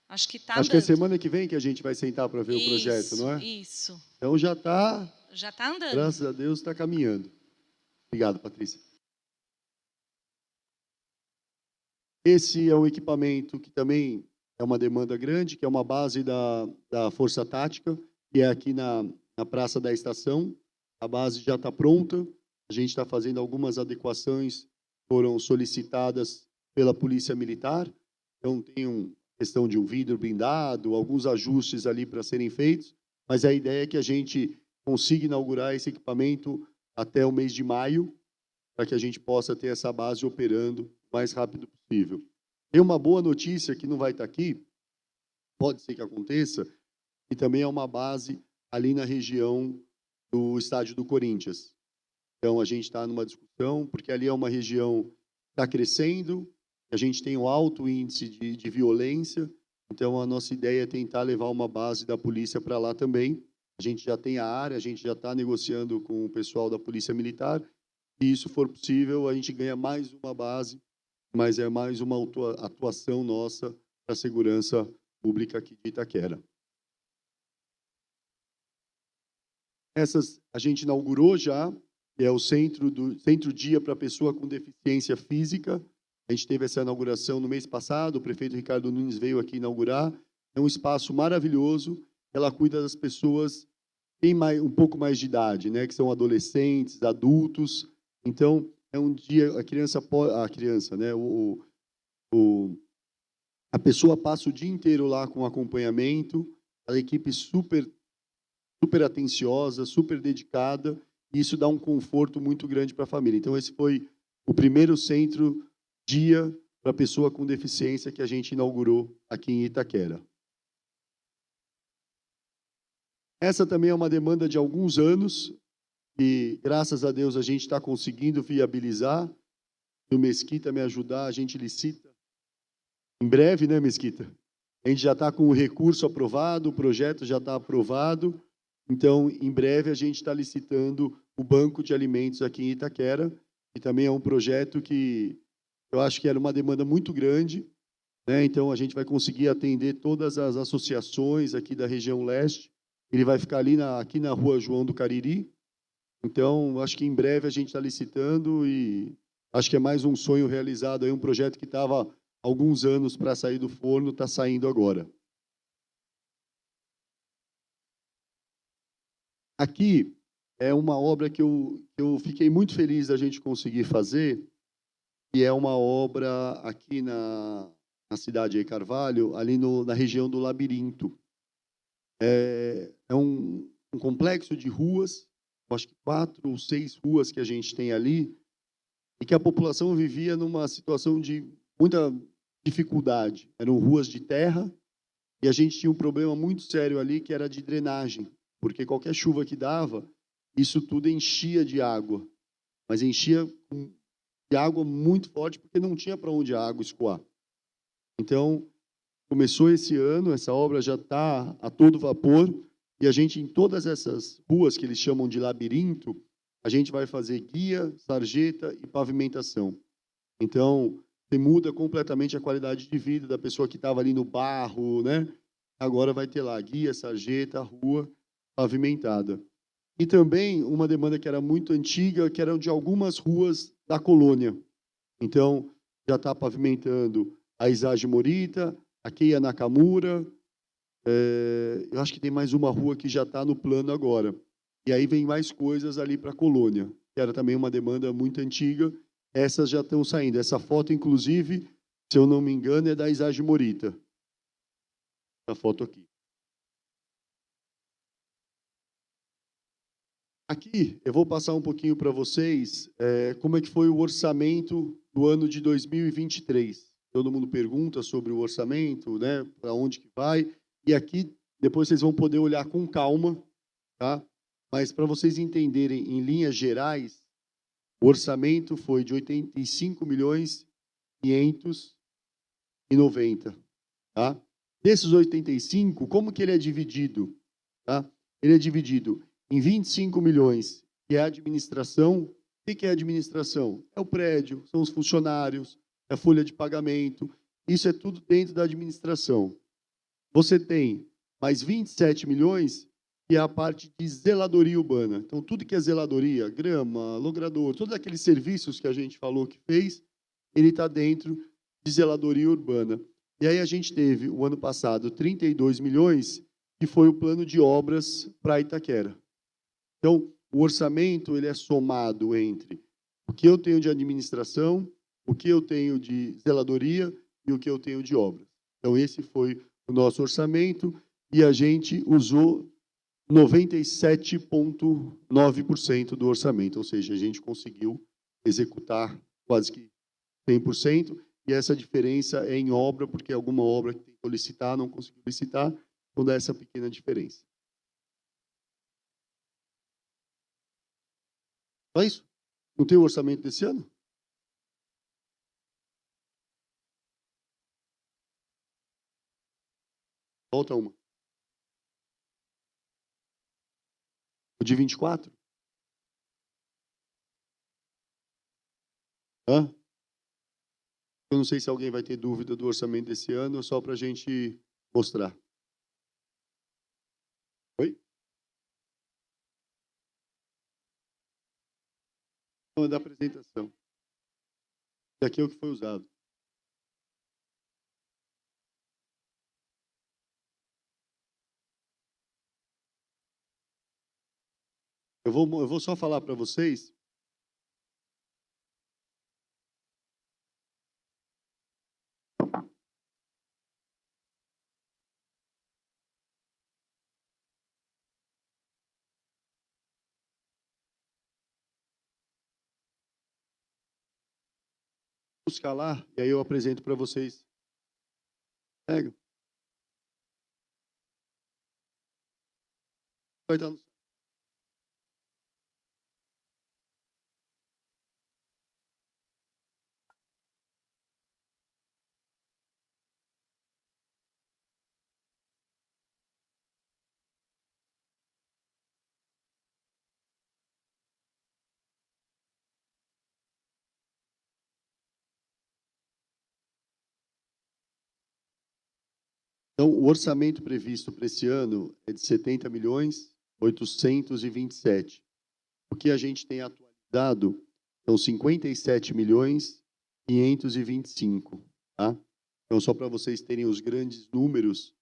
Acho que está andando. Acho que é semana que vem que a gente vai sentar para ver o projeto, não é? Isso. Então já está... Já está andando. Graças a Deus está caminhando. Obrigado, Patrícia. Esse é um equipamento que também é uma demanda grande, que é uma base da Força Tática, que é aqui na Praça da Estação. A base já está pronta. A gente está fazendo algumas adequações, foram solicitadas pela Polícia Militar. Então, tem questão de um vidro blindado, alguns ajustes ali para serem feitos, mas a ideia é que a gente consiga inaugurar esse equipamento até o mês de maio, para que a gente possa ter essa base operando o mais rápido possível. Tem uma boa notícia que não vai estar aqui, pode ser que aconteça, e também é uma base ali na região do estádio do Corinthians. Então, a gente está numa discussão, porque ali é uma região que está crescendo, a gente tem um alto índice de violência, então a nossa ideia é tentar levar uma base da polícia para lá também. A gente já tem a área, a gente já está negociando com o pessoal da Polícia Militar, se isso for possível, a gente ganha mais uma base, mas é mais uma atuação nossa para a segurança pública aqui de Itaquera. Essas a gente inaugurou já, que é o Centro-Dia para a Pessoa com Deficiência Física. A gente teve essa inauguração no mês passado, o prefeito Ricardo Nunes veio aqui inaugurar. É um espaço maravilhoso, ela cuida das pessoas que têm um pouco mais de idade, né, que são adolescentes, adultos. Então, é um dia, a pessoa passa o dia inteiro lá com acompanhamento, a equipe super atenciosa, super dedicada, e isso dá um conforto muito grande para a família. Então, esse foi o primeiro Centro-Dia para a Pessoa com Deficiência que a gente inaugurou aqui em Itaquera. Essa também é uma demanda de alguns anos, e, graças a Deus, a gente está conseguindo viabilizar. Se o Mesquita me ajudar, a gente licita. Em breve, né, Mesquita? A gente já está com o recurso aprovado, o projeto já está aprovado. Então, em breve, a gente está licitando o banco de alimentos aqui em Itaquera, que também é um projeto que eu acho que era uma demanda muito grande, né? Então, a gente vai conseguir atender todas as associações aqui da região leste. Ele vai ficar ali aqui na rua João do Cariri. Então, acho que em breve a gente está licitando e acho que é mais um sonho realizado, aí, um projeto que estava há alguns anos para sair do forno, está saindo agora. Aqui é uma obra que eu fiquei muito feliz da gente conseguir fazer, que é uma obra aqui na cidade de Carvalho, ali na região do Labirinto. É um complexo de ruas, acho que 4 ou 6 ruas que a gente tem ali, e que a população vivia numa situação de muita dificuldade. Eram ruas de terra, e a gente tinha um problema muito sério ali, que era de drenagem, porque qualquer chuva que dava, isso tudo enchia de água, mas enchia de água muito forte, porque não tinha para onde a água escoar. Então, começou esse ano, essa obra já está a todo vapor, e a gente, em todas essas ruas que eles chamam de labirinto, a gente vai fazer guia, sarjeta e pavimentação. Então, você muda completamente a qualidade de vida da pessoa que estava ali no barro, né? Agora vai ter lá guia, sarjeta, rua pavimentada. E também uma demanda que era muito antiga, que era de algumas ruas da colônia. Então, já está pavimentando a Isage Morita, a Keia Nakamura. Eu acho que tem mais uma rua que já está no plano agora. E aí vem mais coisas ali para a colônia, que era também uma demanda muito antiga. Essas já estão saindo. Essa foto, inclusive, se eu não me engano, é da Isage Morita. Essa foto aqui. Aqui, eu vou passar um pouquinho para vocês como é que foi o orçamento do ano de 2023. Todo mundo pergunta sobre o orçamento, né, para onde que vai. E aqui, depois vocês vão poder olhar com calma, tá? Mas para vocês entenderem, em linhas gerais, o orçamento foi de 85.590.000, tá? Desses 85, como que ele é dividido? Tá? Ele é dividido em 25 milhões, que é a administração. O que é a administração? É o prédio, são os funcionários, é a folha de pagamento. Isso é tudo dentro da administração. Você tem mais 27 milhões, que é a parte de zeladoria urbana. Então, tudo que é zeladoria, grama, logrador, todos aqueles serviços que a gente falou que fez, ele está dentro de zeladoria urbana. E aí a gente teve, o ano passado, 32 milhões, que foi o plano de obras para Itaquera. Então, o orçamento ele é somado entre o que eu tenho de administração, o que eu tenho de zeladoria e o que eu tenho de obras. Então, esse foi o nosso orçamento e a gente usou 97,9% do orçamento, ou seja, a gente conseguiu executar quase que 100%, e essa diferença é em obra, porque alguma obra que tentou licitar não conseguiu licitar, então dá essa pequena diferença. Só isso? Não tem o orçamento desse ano? Volta uma. O de 24? Hã? Eu não sei se alguém vai ter dúvida do orçamento desse ano, só para a gente mostrar. Oi? Não, é da apresentação. Daqui é o que foi usado. Eu vou só falar para vocês. Buscar lá, e aí eu apresento para vocês. Pega. Vai estar no... Então, o orçamento previsto para esse ano é de 70.827. O que a gente tem atualizado são 57.525. Tá? Então, só para vocês terem os grandes números,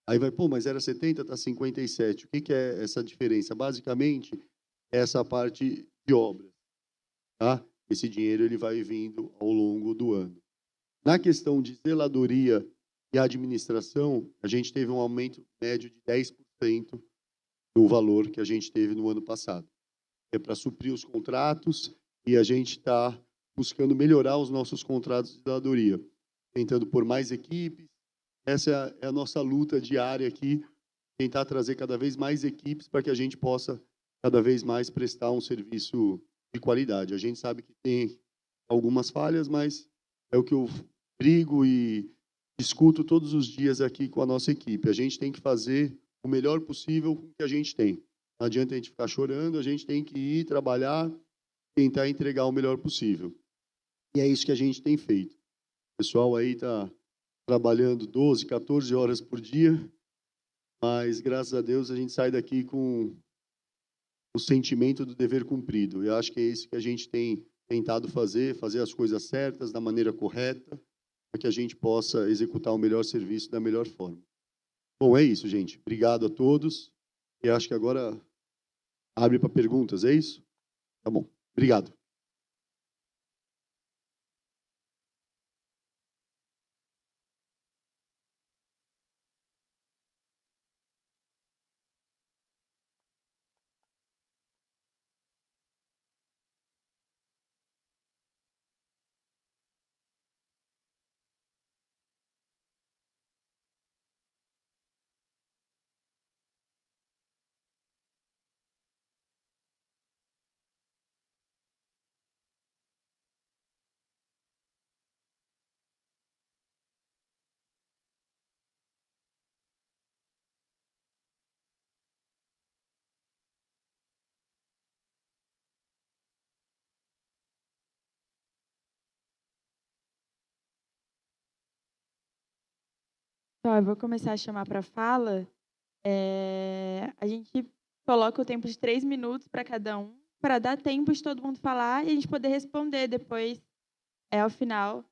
aí vai, pô, mas era 70, está 57. O que é essa diferença? Basicamente, é essa parte de obras. Tá? Esse dinheiro ele vai vindo ao longo do ano. Na questão de zeladoria e administração, a gente teve um aumento médio de 10% do valor que a gente teve no ano passado. É para suprir os contratos e a gente está buscando melhorar os nossos contratos de zeladoria, tentando pôr mais equipes. Essa é a nossa luta diária aqui, tentar trazer cada vez mais equipes para que a gente possa cada vez mais prestar um serviço de qualidade. A gente sabe que tem algumas falhas, mas é o que eu brigo e discuto todos os dias aqui com a nossa equipe. A gente tem que fazer o melhor possível com o que a gente tem. Não adianta a gente ficar chorando, a gente tem que ir trabalhar, tentar entregar o melhor possível. E é isso que a gente tem feito. O pessoal aí está trabalhando 12, 14 horas por dia, mas, graças a Deus, a gente sai daqui com o sentimento do dever cumprido. Eu acho que é isso que a gente tem tentado fazer as coisas certas, da maneira correta, para que a gente possa executar o melhor serviço da melhor forma. Bom, é isso, gente. Obrigado a todos. E acho que agora abre para perguntas, é isso? Tá bom. Obrigado. Então, eu vou começar a chamar para fala. A gente coloca o tempo de 3 minutos para cada um, para dar tempo de todo mundo falar e a gente poder responder depois, ao final,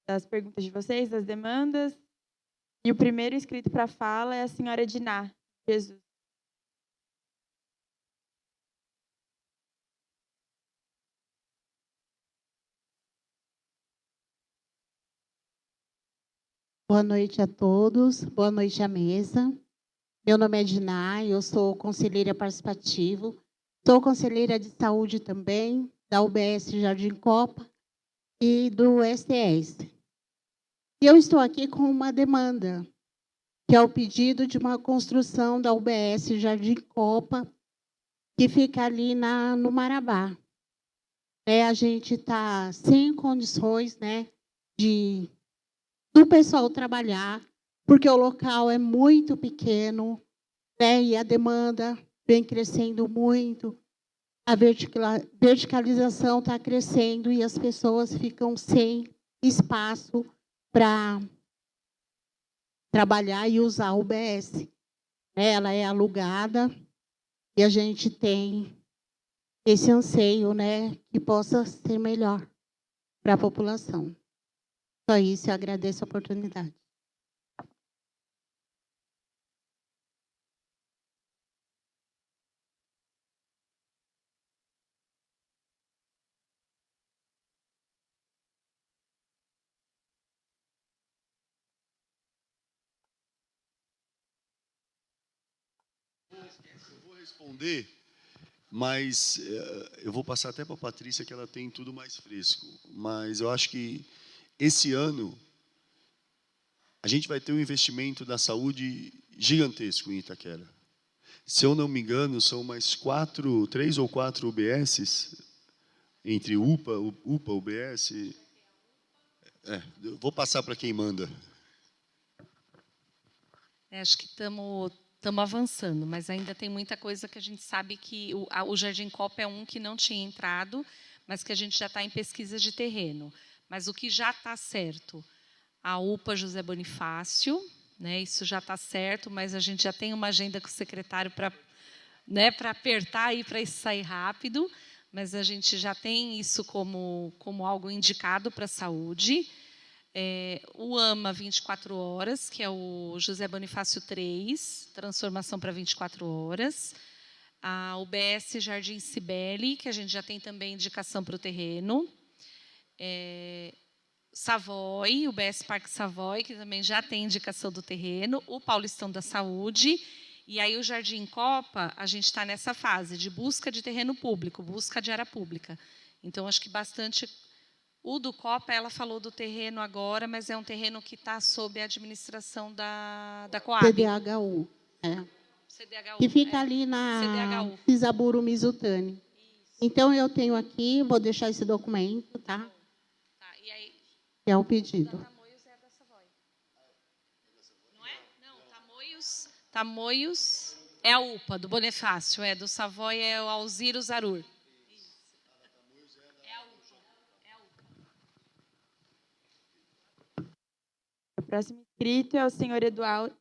das perguntas de vocês, das demandas. E o primeiro inscrito para fala é a senhora Diná Jesus. Boa noite a todos, boa noite à mesa. Meu nome é Diná, eu sou conselheira participativa, sou conselheira de saúde também, da UBS Jardim Copa e do STS. E eu estou aqui com uma demanda, que é o pedido de uma construção da UBS Jardim Copa, que fica ali no Marabá. A gente está sem condições, do pessoal trabalhar, porque o local é muito pequeno, e a demanda vem crescendo muito, a verticalização está crescendo e as pessoas ficam sem espaço para trabalhar e usar a UBS. Ela é alugada e a gente tem esse anseio, que possa ser melhor para a população. Só isso, eu agradeço a oportunidade. Eu vou responder, mas eu vou passar até para a Patrícia, que ela tem tudo mais fresco. Mas eu acho que esse ano a gente vai ter um investimento da saúde gigantesco em Itaquera. Se eu não me engano, são mais 3 ou 4 UBSs, entre UPA, UBS. Eu vou passar para quem manda. Acho que estamos avançando, mas ainda tem muita coisa que a gente sabe que o Jardim Copa é um que não tinha entrado, mas que a gente já está em pesquisa de terreno. Mas o que já está certo, a UPA José Bonifácio, né? Isso já está certo, mas a gente já tem uma agenda com o secretário para, né, para apertar aí para isso sair rápido, mas a gente já tem isso como algo indicado para a saúde. O AMA 24 horas, que é o José Bonifácio 3, transformação para 24 horas. A UBS Jardim Cibele, que a gente já tem também indicação para o terreno. Savoy, UBS Parque Savoy, que também já tem indicação do terreno. O Paulistão da Saúde. E aí o Jardim Copa, a gente está nessa fase de busca de terreno público, busca de área pública. Então, acho que bastante... O do Copa, ela falou do terreno agora, mas é um terreno que está sob a administração da Coab. CDHU. CDHU. Que fica ali na CDHU. Cisaburo Mizutani. Então, eu tenho aqui, vou deixar esse documento, tá? Tá, e aí... Que é o pedido. Da Tamoios é a da Savoy. Não é? Não, Tamoios é a UPA, do Bonifácio. Do Savoy é o Alziro Zarur. O próximo inscrito é o senhor Eduardo.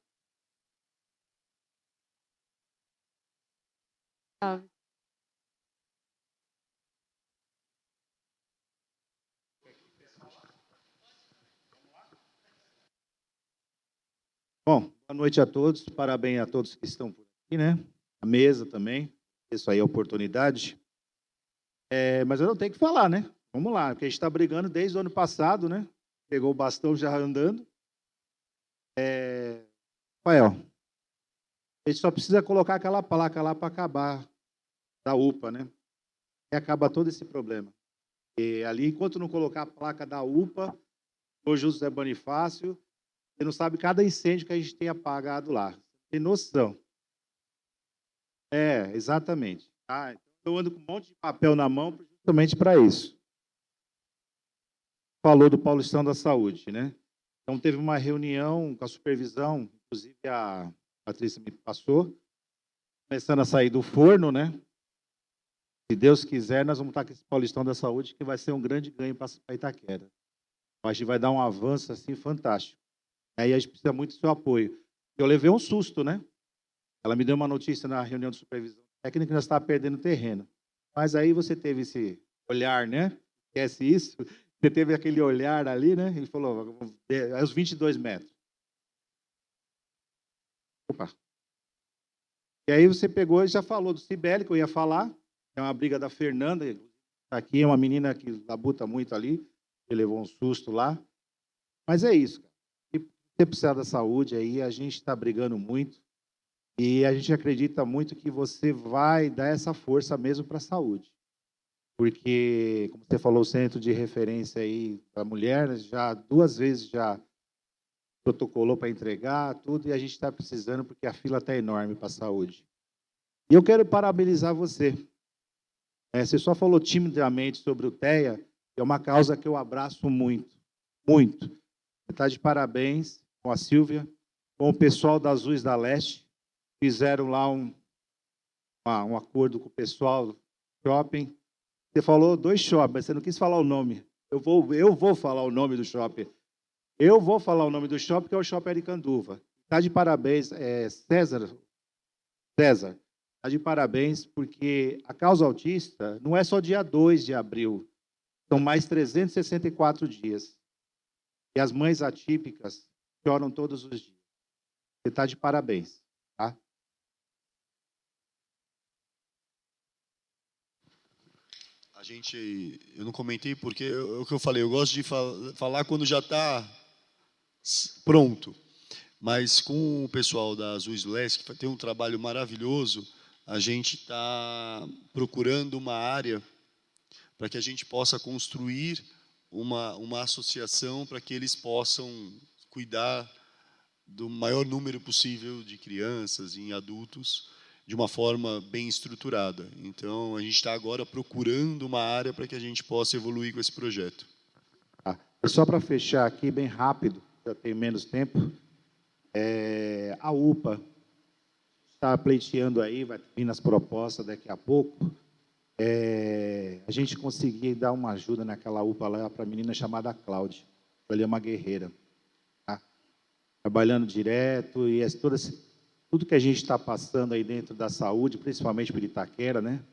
Bom, boa noite a todos, parabéns a todos que estão por aqui, né? A mesa também, isso aí é oportunidade. Mas eu não tenho que falar, né? Vamos lá, porque a gente está brigando desde o ano passado, né? Pegou o bastão já andando. Rafael, a gente só precisa colocar aquela placa lá para acabar da UPA, né? E acaba todo esse problema. E ali, enquanto não colocar a placa da UPA, o José Bonifácio, você não sabe cada incêndio que a gente tem apagado lá. Tem noção. Exatamente. Tá? Eu ando com um monte de papel na mão justamente para isso. Falou do Paulistão da Saúde, né? Então, teve uma reunião com a supervisão, inclusive a Patrícia me passou, começando a sair do forno, né? Se Deus quiser, nós vamos estar com esse Paulistão da Saúde, que vai ser um grande ganho para Itaquera. A gente vai dar um avanço assim fantástico. Aí a gente precisa muito do seu apoio. Eu levei um susto, né? Ela me deu uma notícia na reunião de supervisão técnica que nós estávamos perdendo terreno. Mas aí você teve esse olhar, né? Esquece isso. Você teve aquele olhar ali, né? Ele falou, é os 22 metros. Opa. E aí você pegou e já falou do Cibele, que eu ia falar. É uma briga da Fernanda. Aqui é uma menina que labuta muito ali, que levou um susto lá. Mas é isso, cara. E você precisa da saúde aí, a gente está brigando muito. E a gente acredita muito que você vai dar essa força mesmo para a saúde. Porque, como você falou, o centro de referência aí para mulher, já 2 vezes já protocolou para entregar tudo, e a gente está precisando porque a fila está enorme para a saúde. E eu quero parabenizar você. Você só falou timidamente sobre o TEA, que é uma causa que eu abraço muito, muito. Você está de parabéns com a Silvia, com o pessoal da Azuis da Leste, fizeram lá um acordo com o pessoal do shopping. Você falou 2 shoppings, mas você não quis falar o nome. Eu vou falar o nome do shopping. Eu vou falar o nome do shopping, que é o Shopping Aricanduva. Está de parabéns, César, está de parabéns, porque a causa autista não é só dia 2 de abril, são mais 364 dias. E as mães atípicas choram todos os dias. Você está de parabéns, tá? Eu não comentei porque é o que eu falei, eu gosto de falar quando já está pronto. Mas com o pessoal da Azuis do Leste, que tem um trabalho maravilhoso, a gente está procurando uma área para que a gente possa construir uma associação para que eles possam cuidar do maior número possível de crianças e adultos de uma forma bem estruturada. Então, a gente está agora procurando uma área para que a gente possa evoluir com esse projeto. Só para fechar aqui, bem rápido, já tem menos tempo, a UPA está pleiteando aí, vai vir nas propostas daqui a pouco, a gente conseguir dar uma ajuda naquela UPA lá para a menina chamada Cláudia. Ela é uma guerreira. trabalhando direto, e tudo que a gente está passando aí dentro da saúde, principalmente por Itaquera, né?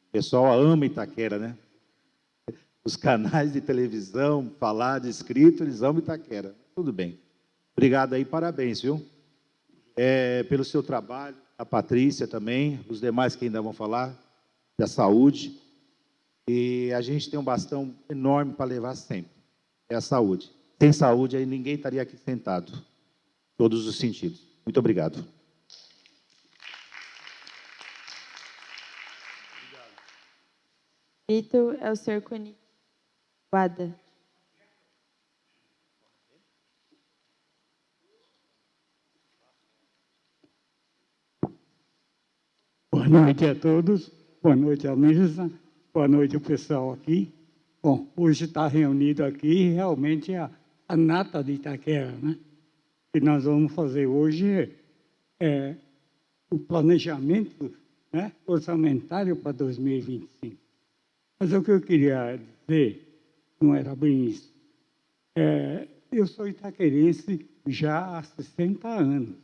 O pessoal ama Itaquera, né? Os canais de televisão, falar de escrito, eles amam Itaquera. Tudo bem. Obrigado aí, parabéns, viu? Pelo seu trabalho, a Patrícia também, os demais que ainda vão falar, da saúde. E a gente tem um bastão enorme para levar sempre. É a saúde. Sem saúde, aí ninguém estaria aqui sentado. Todos os sentidos. Muito obrigado. Vitor, é o senhor Coni. Guada. Boa noite a todos, boa noite à mesa, boa noite ao pessoal aqui. Bom, hoje está reunido aqui realmente a nata de Itaquera, né? O que nós vamos fazer hoje é o planejamento, né, orçamentário para 2025. Mas o que eu queria dizer não era bem isso. Eu sou itaquerense já há 60 anos,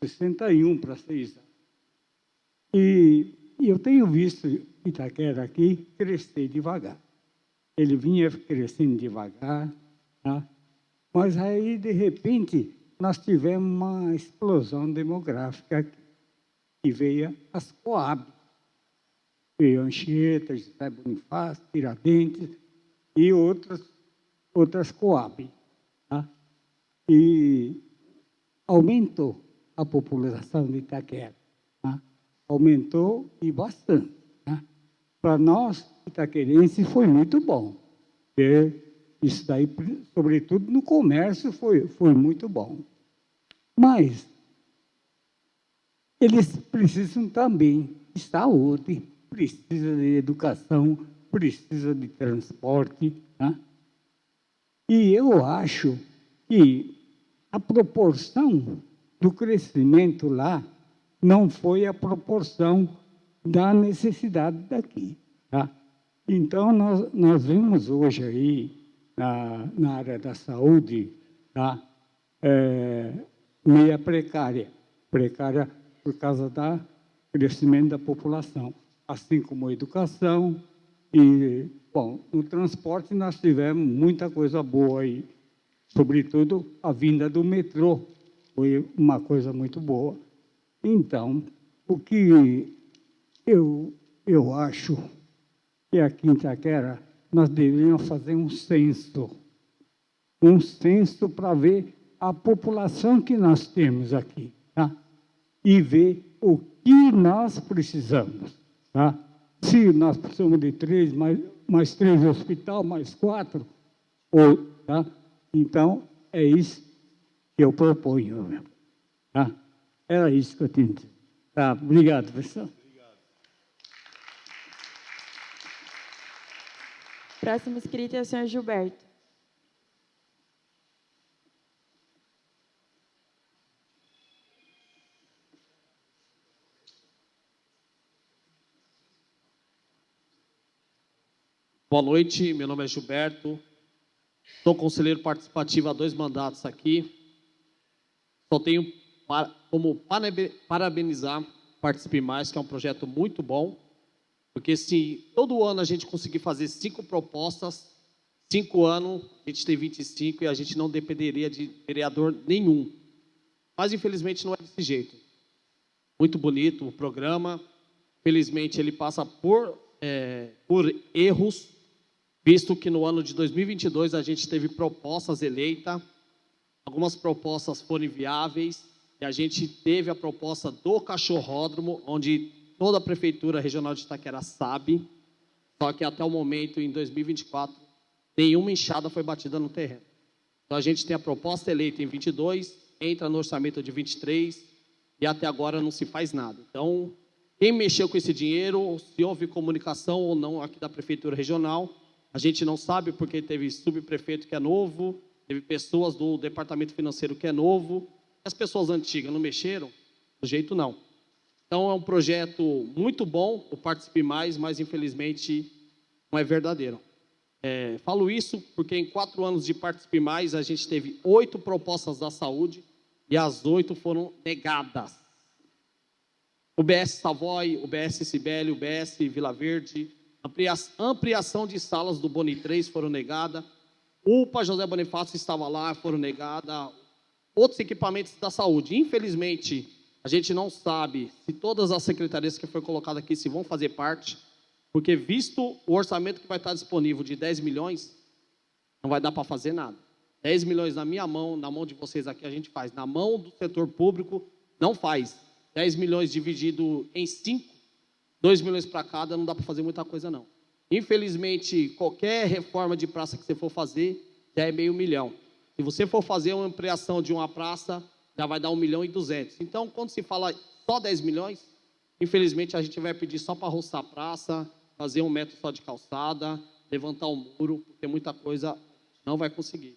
61 para ser exato. E eu tenho visto Itaquera aqui crescer devagar. Ele vinha crescendo devagar, tá? Mas aí, de repente, nós tivemos uma explosão demográfica aqui, que veio as Coab. Veio Anchieta, José Bonifácio, Tiradentes e outras Coab. Tá? E aumentou a população de Itaquera. Tá? Aumentou e bastante. Tá? Para nós, itaquerenses, foi muito bom. Isso daí, sobretudo no comércio, foi muito bom. Mas eles precisam também de saúde, precisa de educação, precisa de transporte. Né? E eu acho que a proporção do crescimento lá não foi a proporção da necessidade daqui. Tá? Então, nós vemos hoje aí, na área da saúde, tá? Meia precária por causa do crescimento da população, assim como a educação e, bom, no transporte nós tivemos muita coisa boa aí, sobretudo a vinda do metrô, foi uma coisa muito boa. Então, o que eu acho que aqui em Itaquera nós deveríamos fazer um censo para ver a população que nós temos aqui, tá? E ver o que nós precisamos, tá? Se nós precisamos de 3, mais 3 hospital, mais 4, tá? Então, é isso que eu proponho. Tá? Era isso que eu tinha. Tá? Obrigado, pessoal. Próximo inscrito é o senhor Gilberto. Boa noite, meu nome é Gilberto, sou conselheiro participativo há 2 mandatos aqui. Só tenho como parabenizar Participe Mais, que é um projeto muito bom, porque se todo ano a gente conseguir fazer 5 propostas, 5 anos, a gente tem 25 e a gente não dependeria de vereador nenhum. Mas, infelizmente, não é desse jeito. Muito bonito o programa, felizmente ele passa por erros, visto que no ano de 2022 a gente teve propostas eleitas, algumas propostas foram inviáveis, e a gente teve a proposta do cachorródromo, onde toda a Prefeitura Regional de Itaquera sabe, só que até o momento, em 2024, nenhuma enxada foi batida no terreno. Então a gente tem a proposta eleita em 22, entra no orçamento de 23, e até agora não se faz nada. Então, quem mexeu com esse dinheiro, se houve comunicação ou não aqui da Prefeitura Regional, a gente não sabe, porque teve subprefeito que é novo, teve pessoas do Departamento Financeiro que é novo, as pessoas antigas não mexeram, do jeito não. Então, é um projeto muito bom, o Participe Mais, mas infelizmente não é verdadeiro. Falo isso porque em 4 anos de Participe Mais, a gente teve 8 propostas da saúde, e as 8 foram negadas. UBS Savoy, UBS Cibele, UBS Vila Verde, ampliação de salas do Boni 3 foram negadas, UPA José Bonifácio estava lá, foram negadas, outros equipamentos da saúde. Infelizmente, a gente não sabe se todas as secretarias que foram colocadas aqui se vão fazer parte, porque visto o orçamento que vai estar disponível de 10 milhões, não vai dar para fazer nada. 10 milhões na minha mão, na mão de vocês aqui a gente faz. Na mão do setor público, não faz. 10 milhões dividido em 5, 2 milhões para cada, não dá para fazer muita coisa, não. Infelizmente, qualquer reforma de praça que você for fazer, já é meio milhão. Se você for fazer uma ampliação de uma praça, já vai dar 1.200.000. Então, quando se fala só 10 milhões, infelizmente a gente vai pedir só para roçar a praça, fazer 1 metro só de calçada, levantar um muro, porque muita coisa não vai conseguir.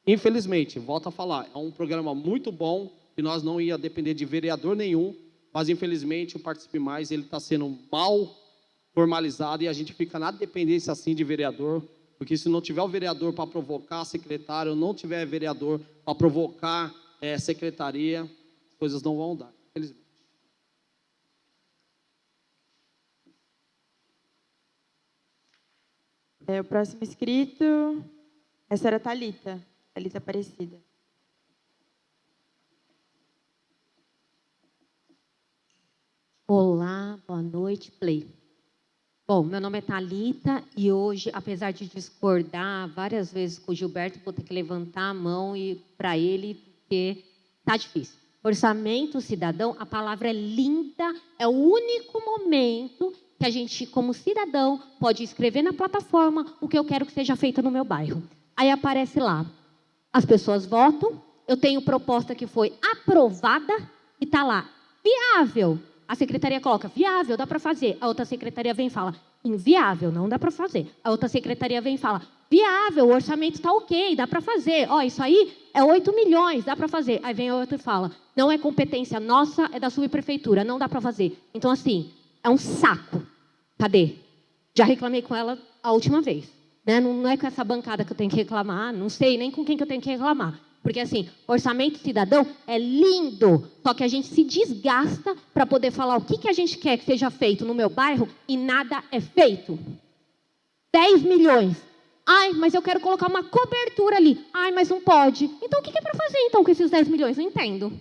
Infelizmente, volto a falar, é um programa muito bom, que nós não ia depender de vereador nenhum, mas infelizmente o Participe Mais ele está sendo mal formalizado e a gente fica na dependência assim de vereador, porque se não tiver o vereador para provocar secretário, não tiver vereador para provocar secretaria, as coisas não vão dar, infelizmente. O próximo inscrito é a senhora Thalita Aparecida. Olá, boa noite, Play. Bom, meu nome é Thalita e hoje, apesar de discordar várias vezes com o Gilberto, vou ter que levantar a mão para ele, porque está difícil. Orçamento cidadão, a palavra é linda, é o único momento que a gente, como cidadão, pode escrever na plataforma o que eu quero que seja feito no meu bairro. Aí aparece lá, as pessoas votam, eu tenho proposta que foi aprovada e está lá, viável. A secretaria coloca, viável, dá para fazer. A outra secretaria vem e fala, inviável, não dá para fazer. A outra secretaria vem e fala, viável, o orçamento está ok, dá para fazer. Ó, isso aí é 8 milhões, dá para fazer. Aí vem a outra e fala, não é competência nossa, é da subprefeitura, não dá para fazer. Então, assim, é um saco. Cadê? Já reclamei com ela a última vez. Né? Não é com essa bancada que eu tenho que reclamar, não sei nem com quem que eu tenho que reclamar. Porque, assim, orçamento cidadão é lindo, só que a gente se desgasta para poder falar o que a gente quer que seja feito no meu bairro e nada é feito. 10 milhões. Ai, mas eu quero colocar uma cobertura ali. Ai, mas não pode. Então, o que é para fazer, então, com esses 10 milhões? Não entendo.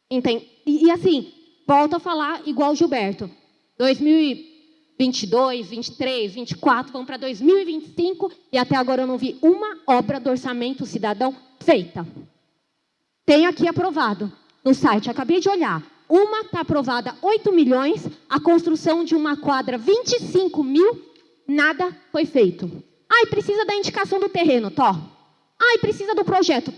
Entende? E, assim, volto a falar igual o Gilberto. 2022, 23, 24, vamos para 2025 e até agora eu não vi uma obra do orçamento cidadão feita. Tem aqui aprovado no site, acabei de olhar. Uma está aprovada 8 milhões, a construção de uma quadra 25 mil, nada foi feito. Ai, precisa da indicação do terreno, Ai, precisa do projeto,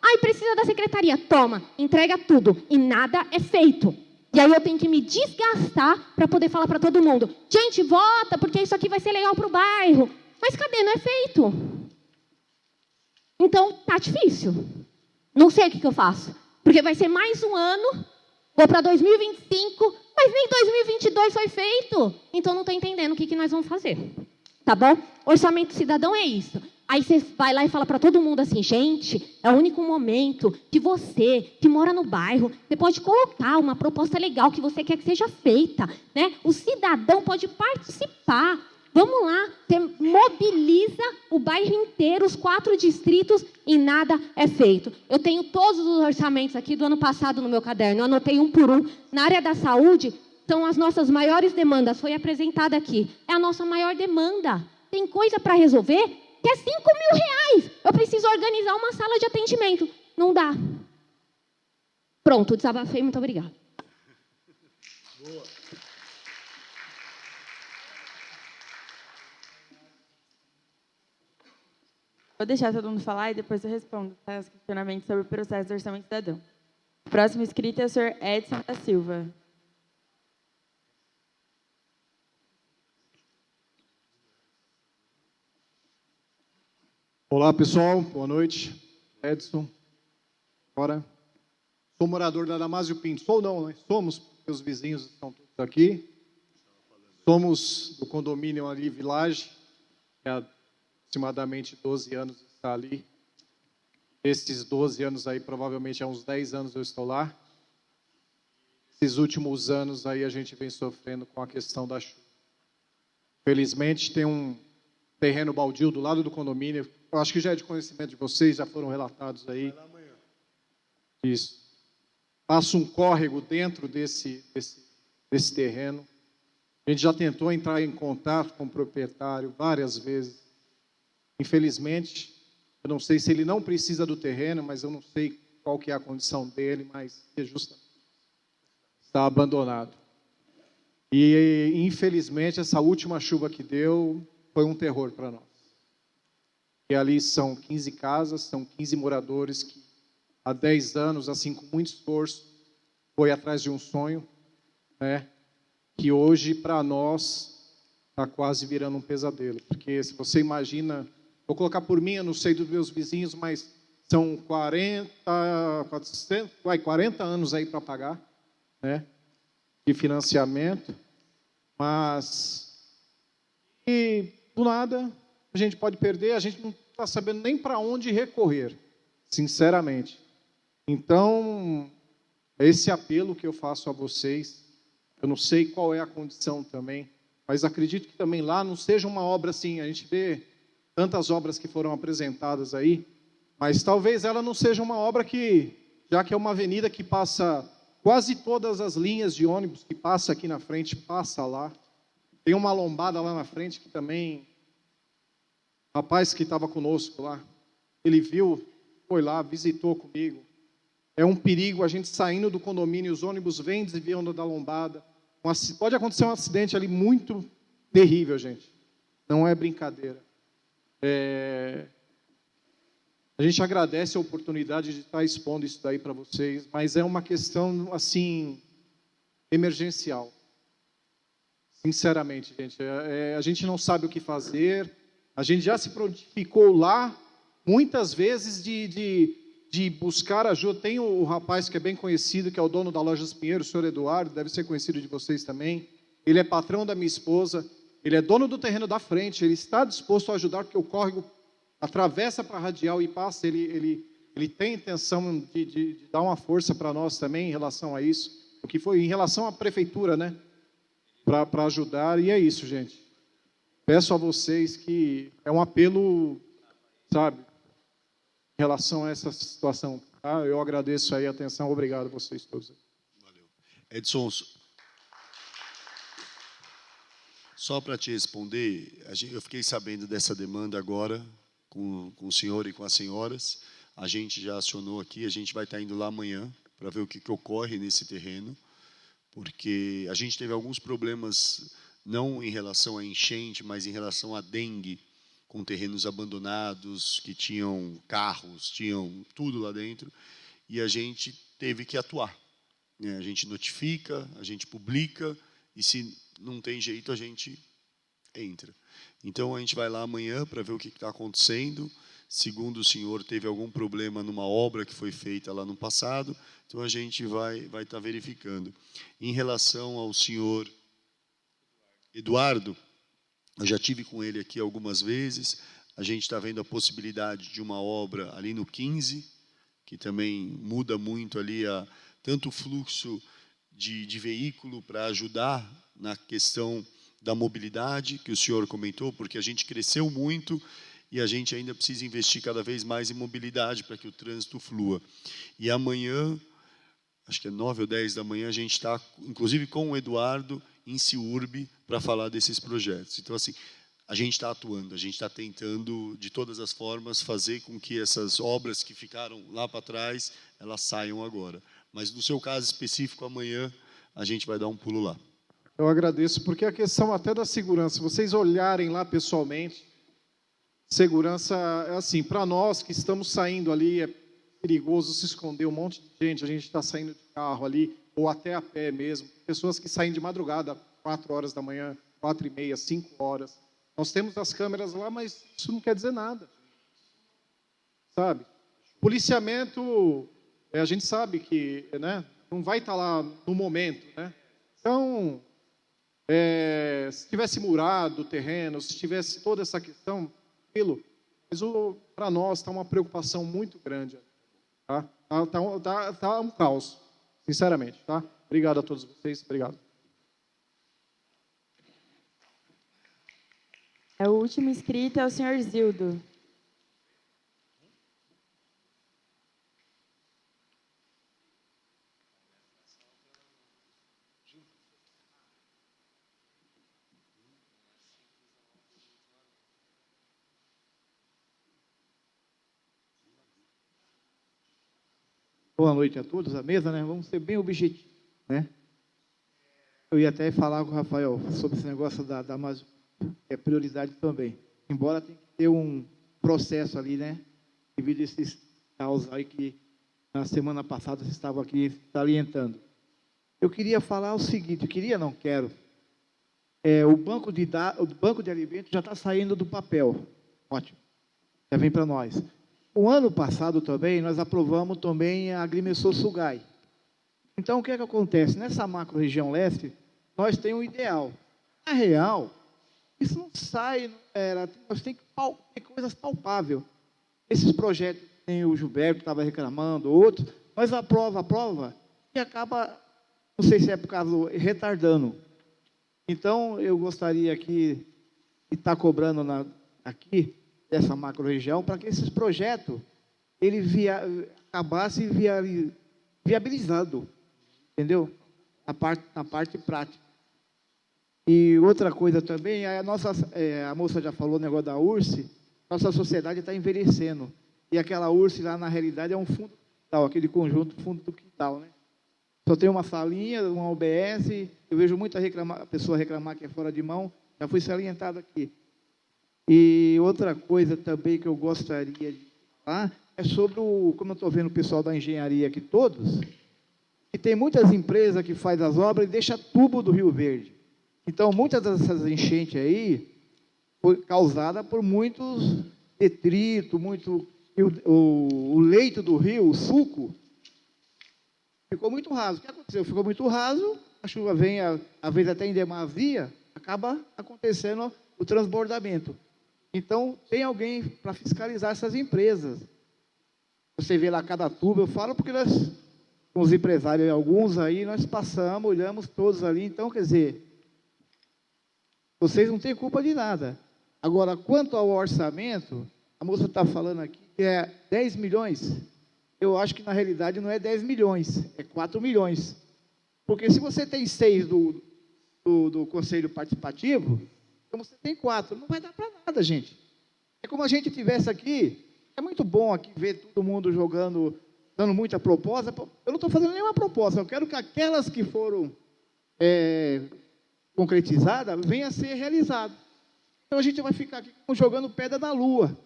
Ai, precisa da secretaria, toma, entrega tudo e nada é feito. E aí eu tenho que me desgastar para poder falar para todo mundo, gente, vota, porque isso aqui vai ser legal para o bairro. Mas cadê? Não é feito. Então, tá difícil. Não sei o que eu faço. Porque vai ser mais um ano, vou para 2025, mas nem 2022 foi feito. Então, não estou entendendo o que nós vamos fazer. Tá bom? Orçamento cidadão é isso. Aí você vai lá e fala para todo mundo assim, gente, é o único momento que você, que mora no bairro, você pode colocar uma proposta legal que você quer que seja feita. Né? O cidadão pode participar. Vamos lá, você mobiliza o bairro inteiro, os 4 distritos, e nada é feito. Eu tenho todos os orçamentos aqui do ano passado no meu caderno, eu anotei um por um. Na área da saúde, são as nossas maiores demandas, foi apresentada aqui. É a nossa maior demanda. Tem coisa para resolver que é 5 mil reais. Eu preciso organizar uma sala de atendimento. Não dá. Pronto, desabafei, muito obrigada. Boa. Vou deixar todo mundo falar e depois eu respondo os questionamentos sobre o processo do orçamento cidadão. O próximo inscrito é o senhor Edson da Silva. Olá, pessoal. Boa noite. Edson. Bora. Sou morador da Damásio Pinto. Sou não, né? Somos, meus vizinhos estão todos aqui. Somos do condomínio ali, Village, que há aproximadamente 12 anos está ali. Esses 12 anos aí, provavelmente há uns 10 anos eu estou lá. Esses últimos anos aí a gente vem sofrendo com a questão da chuva. Felizmente tem um terreno baldio do lado do condomínio. Eu acho que já é de conhecimento de vocês, já foram relatados aí. Isso. Passa um córrego dentro desse terreno. A gente já tentou entrar em contato com o proprietário várias vezes. Infelizmente, eu não sei se ele não precisa do terreno, mas eu não sei qual que é a condição dele, mas é justamente está abandonado. E, infelizmente, essa última chuva que deu foi um terror para nós. E ali são 15 casas, são 15 moradores que há 10 anos, assim, com muito esforço, foi atrás de um sonho, né? Que hoje, para nós, está quase virando um pesadelo. Porque se você imagina, vou colocar por mim, eu não sei dos meus vizinhos, mas são 40 anos aí para pagar, né? De financiamento. Mas, e do nada, a gente pode perder, a gente não está sabendo nem para onde recorrer, sinceramente. Então, esse apelo que eu faço a vocês, eu não sei qual é a condição também, mas acredito que também lá não seja uma obra assim, a gente vê tantas obras que foram apresentadas aí, mas talvez ela não seja uma obra que, já que é uma avenida que passa quase todas as linhas de ônibus que passa aqui na frente, passa lá. Tem uma lombada lá na frente que também, o rapaz que estava conosco lá, ele viu, foi lá, visitou comigo. É um perigo a gente saindo do condomínio, os ônibus vêm desviando da lombada. Pode acontecer um acidente ali muito terrível, gente. Não é brincadeira. A gente agradece a oportunidade de estar expondo isso daí para vocês, mas é uma questão, assim, emergencial. Sinceramente, gente. A gente não sabe o que fazer. A gente já se prontificou lá, muitas vezes, de buscar ajuda. Tem o rapaz que é bem conhecido, que é o dono da Lojas Pinheiro, o senhor Eduardo, deve ser conhecido de vocês também. Ele é patrão da minha esposa, ele é dono do terreno da frente, ele está disposto a ajudar, porque o córrego atravessa para a radial e passa, ele tem intenção de dar uma força para nós também em relação a isso, o que foi em relação à prefeitura, né? Para ajudar, e é isso, gente. Peço a vocês que é um apelo, sabe, em relação a essa situação. Tá? Eu agradeço aí a atenção, obrigado a vocês todos. Valeu. Edson, só para te responder, eu fiquei sabendo dessa demanda agora com o senhor e com as senhoras. A gente já acionou aqui, a gente vai estar indo lá amanhã para ver o que ocorre nesse terreno, porque a gente teve alguns problemas, não em relação à enchente, mas em relação à dengue, com terrenos abandonados, que tinham carros, tinham tudo lá dentro, e a gente teve que atuar. A gente notifica, a gente publica, e se não tem jeito, a gente entra. Então, a gente vai lá amanhã para ver o que está acontecendo. Segundo o senhor, teve algum problema numa obra que foi feita lá no passado, então a gente vai estar verificando. Em relação ao senhor Eduardo, eu já tive com ele aqui algumas vezes, a gente está vendo a possibilidade de uma obra ali no 15, que também muda muito ali tanto o fluxo de veículo para ajudar na questão da mobilidade, que o senhor comentou, porque a gente cresceu muito e a gente ainda precisa investir cada vez mais em mobilidade para que o trânsito flua. E amanhã, acho que é 9 ou 10 da manhã, a gente está, inclusive com o Eduardo, em Ciurbe, para falar desses projetos. Então, assim, a gente está atuando, a gente está tentando, de todas as formas, fazer com que essas obras que ficaram lá para trás, elas saiam agora. Mas, no seu caso específico, amanhã, a gente vai dar um pulo lá. Eu agradeço, porque a questão até da segurança, se vocês olharem lá pessoalmente, segurança é assim, para nós que estamos saindo ali, é perigoso se esconder um monte de gente, a gente está saindo de carro ali, ou até a pé mesmo, pessoas que saem de madrugada, 4 horas da manhã, 4h30, 5 horas. Nós temos as câmeras lá, mas isso não quer dizer nada. Sabe? Policiamento, a gente sabe que, né, não vai estar lá no momento, né? Então, se tivesse murado o terreno, se tivesse toda essa questão, Mas para nós está uma preocupação muito grande. Tá? Tá um caos, sinceramente. Tá? Obrigado a todos vocês. Obrigado. O último inscrito é o senhor Zildo. Boa noite a todos, a mesa, né? Vamos ser bem objetivos, né? Eu ia até falar com o Rafael sobre esse negócio da Amazon, que é prioridade também. Embora tenha que ter um processo ali, né? Devido a esses caos aí que na semana passada vocês estavam aqui salientando. Eu queria falar o seguinte, não quero. O banco de alimentos já está saindo do papel. Ótimo. Já vem para nós. O ano passado também, nós aprovamos também a Agrimensor Sugai. Então, o que é que acontece? Nessa macro-região leste, nós temos um ideal. Na real, isso não sai, nós temos que ter coisas palpáveis. Esses projetos, tem o Gilberto estava reclamando, outros, nós aprova, e acaba, não sei se é por causa, retardando. Então, eu gostaria aqui de estar cobrando aqui, dessa macro-região, para que esses projetos ele acabassem viabilizando, entendeu? Na parte prática. E outra coisa também, a moça já falou o negócio da URSS, nossa sociedade está envelhecendo. E aquela URSS lá, na realidade, é um fundo do quintal, aquele conjunto fundo do quintal, né? Só tem uma salinha, uma OBS, eu vejo muita pessoa reclamar que é fora de mão, já foi salientado aqui. E outra coisa também que eu gostaria de falar é sobre como eu estou vendo o pessoal da engenharia aqui todos, que tem muitas empresas que fazem as obras e deixam tubo do Rio Verde. Então, muitas dessas enchentes aí foi causada por muitos detritos, o leito do rio, o suco, ficou muito raso. O que aconteceu? Ficou muito raso, a chuva vem, às vezes até em demasia, acaba acontecendo o transbordamento. Então, tem alguém para fiscalizar essas empresas. Você vê lá cada tubo, eu falo porque nós, com os empresários, alguns aí, nós passamos, olhamos todos ali. Então, quer dizer, vocês não têm culpa de nada. Agora, quanto ao orçamento, a moça está falando aqui que é 10 milhões. Eu acho que, na realidade, não é 10 milhões, é 4 milhões. Porque se você tem 6 do Conselho Participativo, então você tem 4, não vai dar para nada, gente. É como a gente tivesse aqui, é muito bom aqui ver todo mundo jogando, dando muita proposta. Eu não estou fazendo nenhuma proposta, eu quero que aquelas que foram concretizadas venham a ser realizadas. Então a gente vai ficar aqui jogando pedra na lua.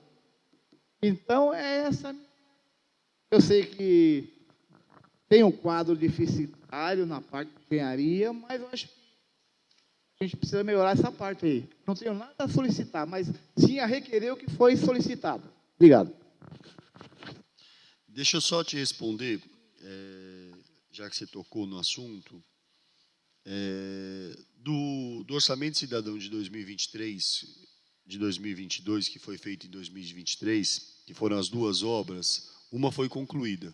Então é essa. Eu sei que tem um quadro deficitário na parte de engenharia, mas eu acho que a gente precisa melhorar essa parte aí. Não tenho nada a solicitar, mas sim a requerer o que foi solicitado. Obrigado. Deixa eu só te responder, já que você tocou no assunto, do Orçamento Cidadão de 2023, de 2022, que foi feito em 2023, que foram as 2 obras, uma foi concluída,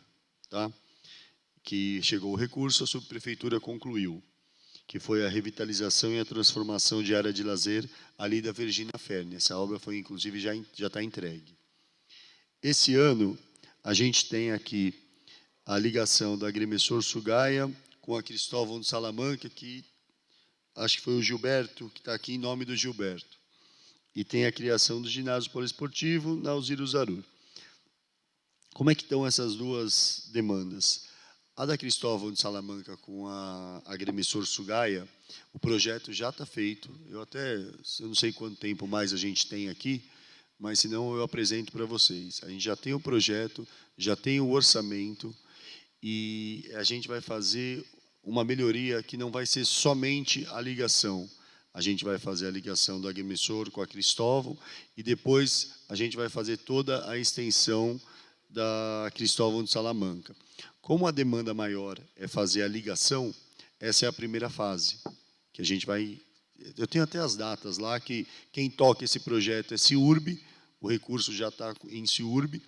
tá? Que chegou o recurso, a subprefeitura concluiu, que foi a revitalização e a transformação de área de lazer ali da Virgínia Ferne. Essa obra foi, inclusive, já está entregue. Esse ano, a gente tem aqui a ligação da Agrimensor Sugaia com a Cristóvão de Salamanca, que acho que foi o Gilberto, que está aqui em nome do Gilberto. E tem a criação do ginásio poliesportivo na Alzira Zarur. Como é que estão essas 2 demandas? A da Cristóvão de Salamanca com a Agrimensor Sugaia, o projeto já está feito. Eu não sei quanto tempo mais a gente tem aqui, mas senão eu apresento para vocês. A gente já tem o projeto, já tem o orçamento e a gente vai fazer uma melhoria que não vai ser somente a ligação. A gente vai fazer a ligação do Agrimensor com a Cristóvão e depois a gente vai fazer toda a extensão da Cristóvão de Salamanca. Como a demanda maior é fazer a ligação, essa é a primeira fase, que a gente vai... Eu tenho até as datas lá, que quem toca esse projeto é CIURB, o recurso já está em CIURB,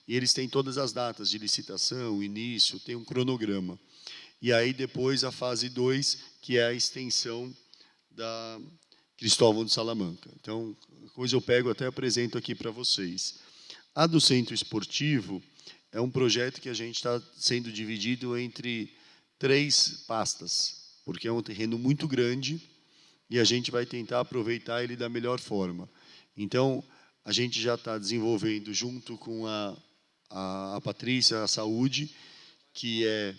e eles têm todas as datas de licitação, início, tem um cronograma. E aí depois a fase 2, que é a extensão da Cristóvão de Salamanca. Então, depois eu pego até apresento aqui para vocês. A do Centro Esportivo é um projeto que a gente está sendo dividido entre 3 pastas, porque é um terreno muito grande e a gente vai tentar aproveitar ele da melhor forma. Então, a gente já está desenvolvendo, junto com a Patrícia, a Saúde, que é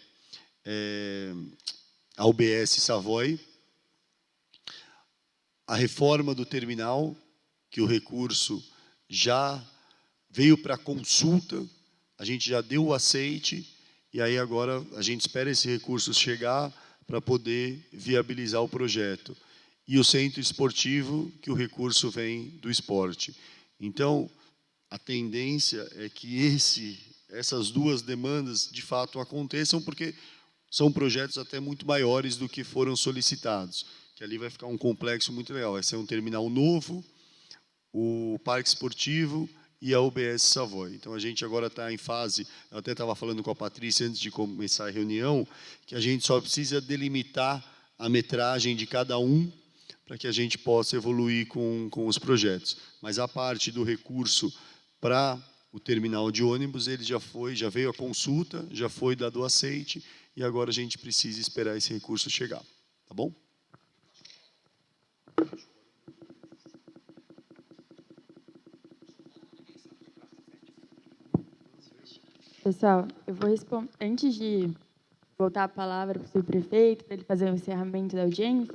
a UBS Savoy, a reforma do terminal, que o recurso já veio para consulta, a gente já deu o aceite, e aí agora a gente espera esse recurso chegar para poder viabilizar o projeto. E o centro esportivo, que o recurso vem do esporte. Então, a tendência é que essas 2 demandas, de fato, aconteçam, porque são projetos até muito maiores do que foram solicitados, que ali vai ficar um complexo muito legal. Vai ser um terminal novo, o Parque Esportivo e a UBS Savoy. Então, a gente agora está em fase, eu até estava falando com a Patrícia antes de começar a reunião, que a gente só precisa delimitar a metragem de cada um para que a gente possa evoluir com os projetos. Mas a parte do recurso para o terminal de ônibus, ele já veio a consulta, já foi dado o aceite, e agora a gente precisa esperar esse recurso chegar. Tá bom? Pessoal, eu vou responder, antes de voltar a palavra para o subprefeito, para ele fazer o encerramento da audiência,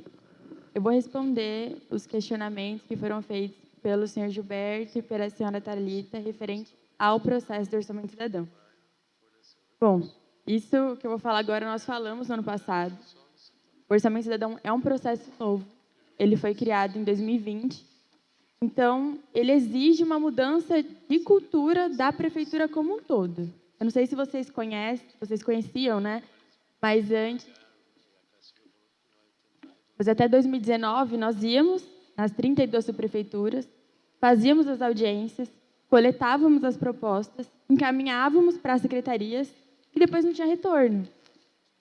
eu vou responder os questionamentos que foram feitos pelo senhor Gilberto e pela senhora Thalita referente ao processo do Orçamento Cidadão. Bom, isso que eu vou falar agora nós falamos no ano passado. O Orçamento Cidadão é um processo novo. Ele foi criado em 2020. Então, ele exige uma mudança de cultura da prefeitura como um todo. Eu não sei se vocês conheciam, né? Mas até 2019, nós íamos nas 32 subprefeituras, fazíamos as audiências, coletávamos as propostas, encaminhávamos para as secretarias e depois não tinha retorno.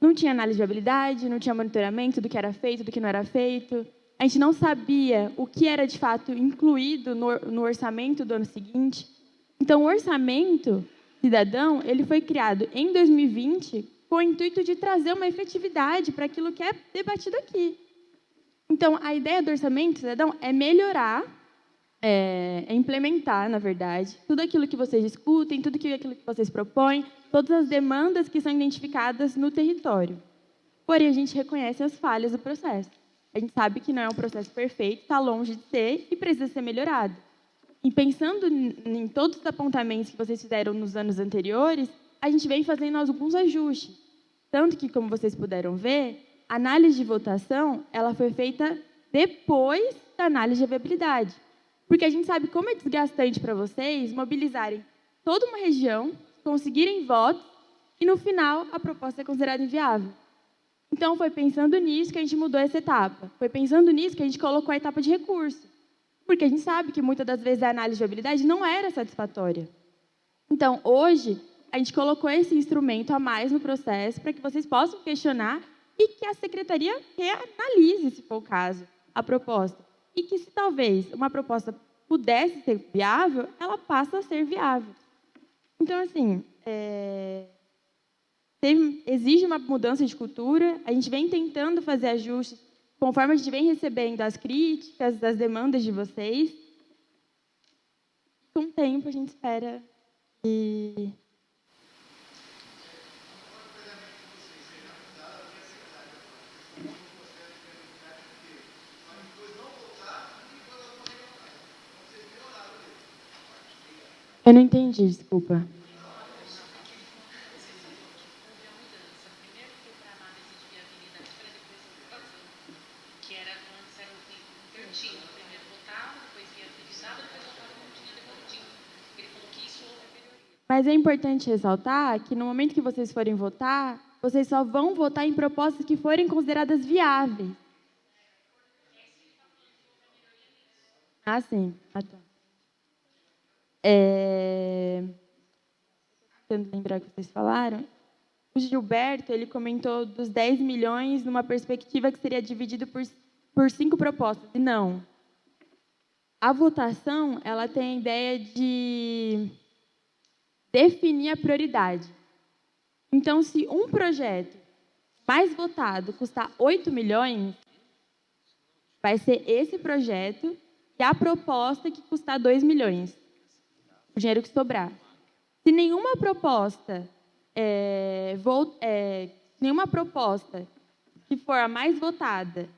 Não tinha análise de viabilidade, não tinha monitoramento do que era feito, do que não era feito. A gente não sabia o que era, de fato, incluído no orçamento do ano seguinte. Então, o Orçamento Cidadão, ele foi criado em 2020 com o intuito de trazer uma efetividade para aquilo que é debatido aqui. Então, a ideia do Orçamento Cidadão é melhorar, é implementar, na verdade, tudo aquilo que vocês discutem, tudo aquilo que vocês propõem, todas as demandas que são identificadas no território. Porém, a gente reconhece as falhas do processo. A gente sabe que não é um processo perfeito, está longe de ser e precisa ser melhorado. E pensando em todos os apontamentos que vocês fizeram nos anos anteriores, a gente vem fazendo alguns ajustes. Tanto que, como vocês puderam ver, a análise de votação ela foi feita depois da análise de viabilidade. Porque a gente sabe como é desgastante para vocês mobilizarem toda uma região, conseguirem votos, e, no final, a proposta é considerada inviável. Então, foi pensando nisso que a gente mudou essa etapa. Foi pensando nisso que a gente colocou a etapa de recurso. Porque a gente sabe que, muitas das vezes, a análise de viabilidade não era satisfatória. Então, hoje, a gente colocou esse instrumento a mais no processo para que vocês possam questionar e que a secretaria reanalise, se for o caso, a proposta. E que, se talvez uma proposta pudesse ser viável, ela passa a ser viável. Então, assim, exige uma mudança de cultura, a gente vem tentando fazer ajustes conforme a gente vem recebendo as críticas, as demandas de vocês. Com o tempo, a gente espera que... Eu não entendi, desculpa. Mas é importante ressaltar que, no momento que vocês forem votar, vocês só vão votar em propostas que forem consideradas viáveis. Ah, sim. Ah, tá. Tentando lembrar o que vocês falaram. O Gilberto, ele comentou dos 10 milhões numa perspectiva que seria dividido por 5 propostas. E não. A votação, ela tem a ideia de definir a prioridade. Então, se um projeto mais votado custar 8 milhões, vai ser esse projeto e a proposta que custar 2 milhões. O dinheiro que sobrar. Se nenhuma proposta que for a mais votada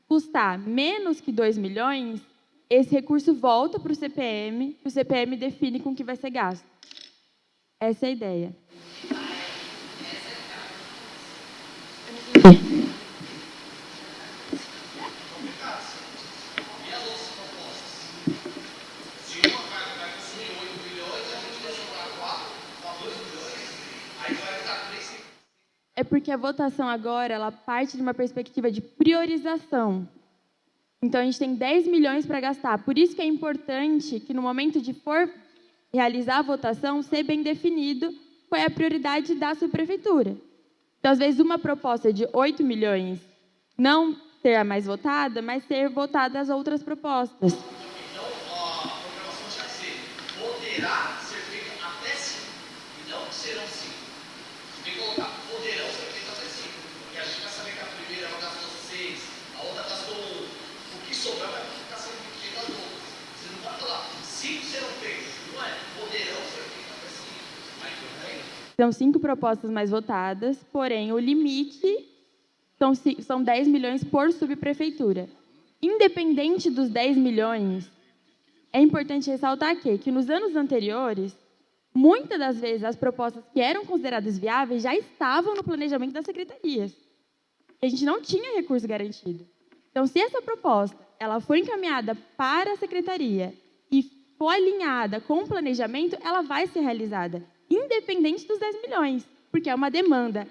custar menos que 2 milhões, esse recurso volta para o CPM, e o CPM define com o que vai ser gasto. Essa é a ideia. É porque a votação agora, ela parte de uma perspectiva de priorização. Então, a gente tem 10 milhões para gastar. Por isso que é importante que, no momento de for realizar a votação, ser bem definido qual é a prioridade da subprefeitura. Então, às vezes, uma proposta de 8 milhões não ser a mais votada, mas ser votada as outras propostas. Então, a programação já dizer, poderá ser feita até 5, e não serão 5. Tem que colocar, poderão ser feitas até 5, porque a gente vai saber que a primeira ela gastou 6, a outra gastou 1. O que sobrar vai ficar sendo feito as outras. Você não pode falar, 5 serão feitas, não é? Poderão ser feitas até 5. Aí foi bem. São 5 propostas mais votadas, porém, o limite são 10 milhões por subprefeitura. Independente dos 10 milhões, é importante ressaltar que nos anos anteriores, muitas das vezes as propostas que eram consideradas viáveis já estavam no planejamento das secretarias. A gente não tinha recurso garantido. Então, se essa proposta ela foi encaminhada para a secretaria e foi alinhada com o planejamento, ela vai ser realizada, independente dos 10 milhões, porque é uma demanda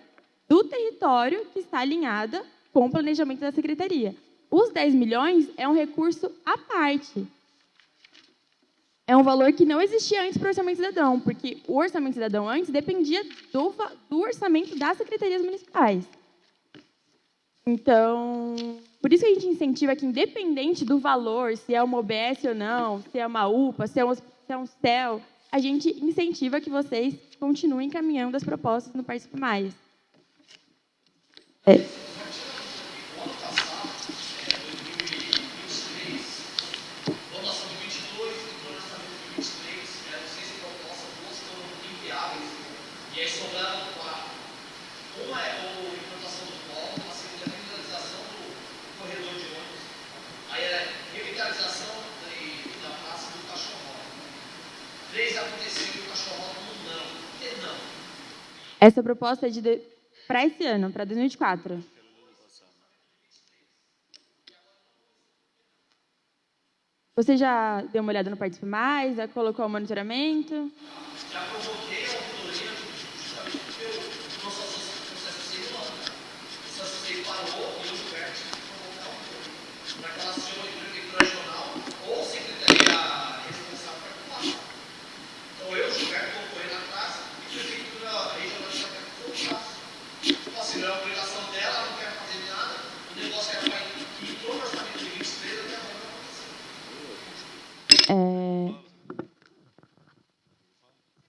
do território que está alinhada com o planejamento da secretaria. Os 10 milhões é um recurso à parte. É um valor que não existia antes para o Orçamento Cidadão, porque o Orçamento Cidadão antes dependia do orçamento das secretarias municipais. Então, por isso que a gente incentiva que, independente do valor, se é uma OBS ou não, se é uma UPA, se é um CEL, a gente incentiva que vocês continuem caminhando as propostas no Participe Mais. E aí sobraram 4. Uma é a implantação do polo, a segunda é a revitalização do corredor de ônibus. Aí era a revitalização da praça do cachorro. 3 aconteceu e o cachorro não. Por que não? Essa proposta é para esse ano, para 2024. Você já deu uma olhada no Participe Mais? Já colocou o monitoramento? Já provoquei a auditoria justamente porque o processo seria humano. O processo seria parou e o Gilberto provocar a auditoria. Para que ela seja uma prefeitura regional ou secretaria responsável para ocupação. Então eu, Gilberto, vou correr atrás e prefeitura regional de Santa Catarina. Assim, não é a obrigação dela, não quer fazer nada. O negócio que ela vai que entrou no orçamento de 23 até agora não aconteceu.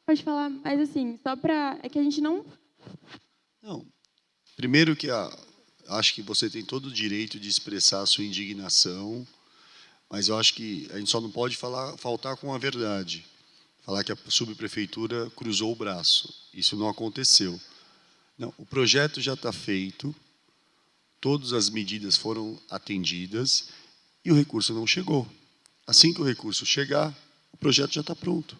Pode falar, mas assim, só para... É que a gente não... Não. Primeiro que acho que você tem todo o direito de expressar a sua indignação, mas eu acho que a gente só não pode faltar com a verdade. Falar que a subprefeitura cruzou o braço. Isso não aconteceu. Não, o projeto já está feito, todas as medidas foram atendidas e o recurso não chegou. Assim que o recurso chegar, o projeto já está pronto.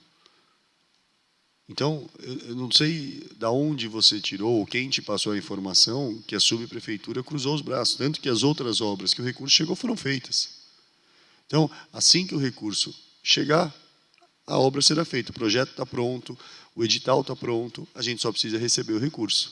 Então, eu não sei de onde você tirou, ou quem te passou a informação que a subprefeitura cruzou os braços, tanto que as outras obras que o recurso chegou foram feitas. Então, assim que o recurso chegar, a obra será feita. O projeto está pronto, o edital está pronto, a gente só precisa receber o recurso.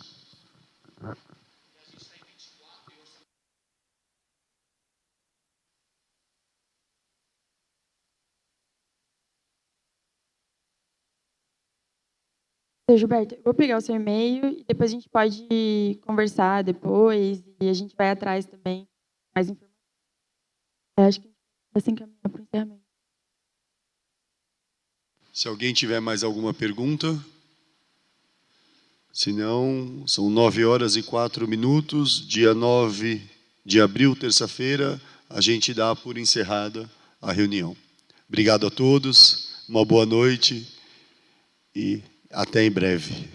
Seu Gilberto, eu vou pegar o seu e-mail e depois a gente pode conversar depois e a gente vai atrás também mais informações. Eu acho que a gente vai se encaminhar para o encerramento. Se alguém tiver mais alguma pergunta, se não, são 9h04, dia 9 de abril, terça-feira, a gente dá por encerrada a reunião. Obrigado a todos, uma boa noite e até em breve.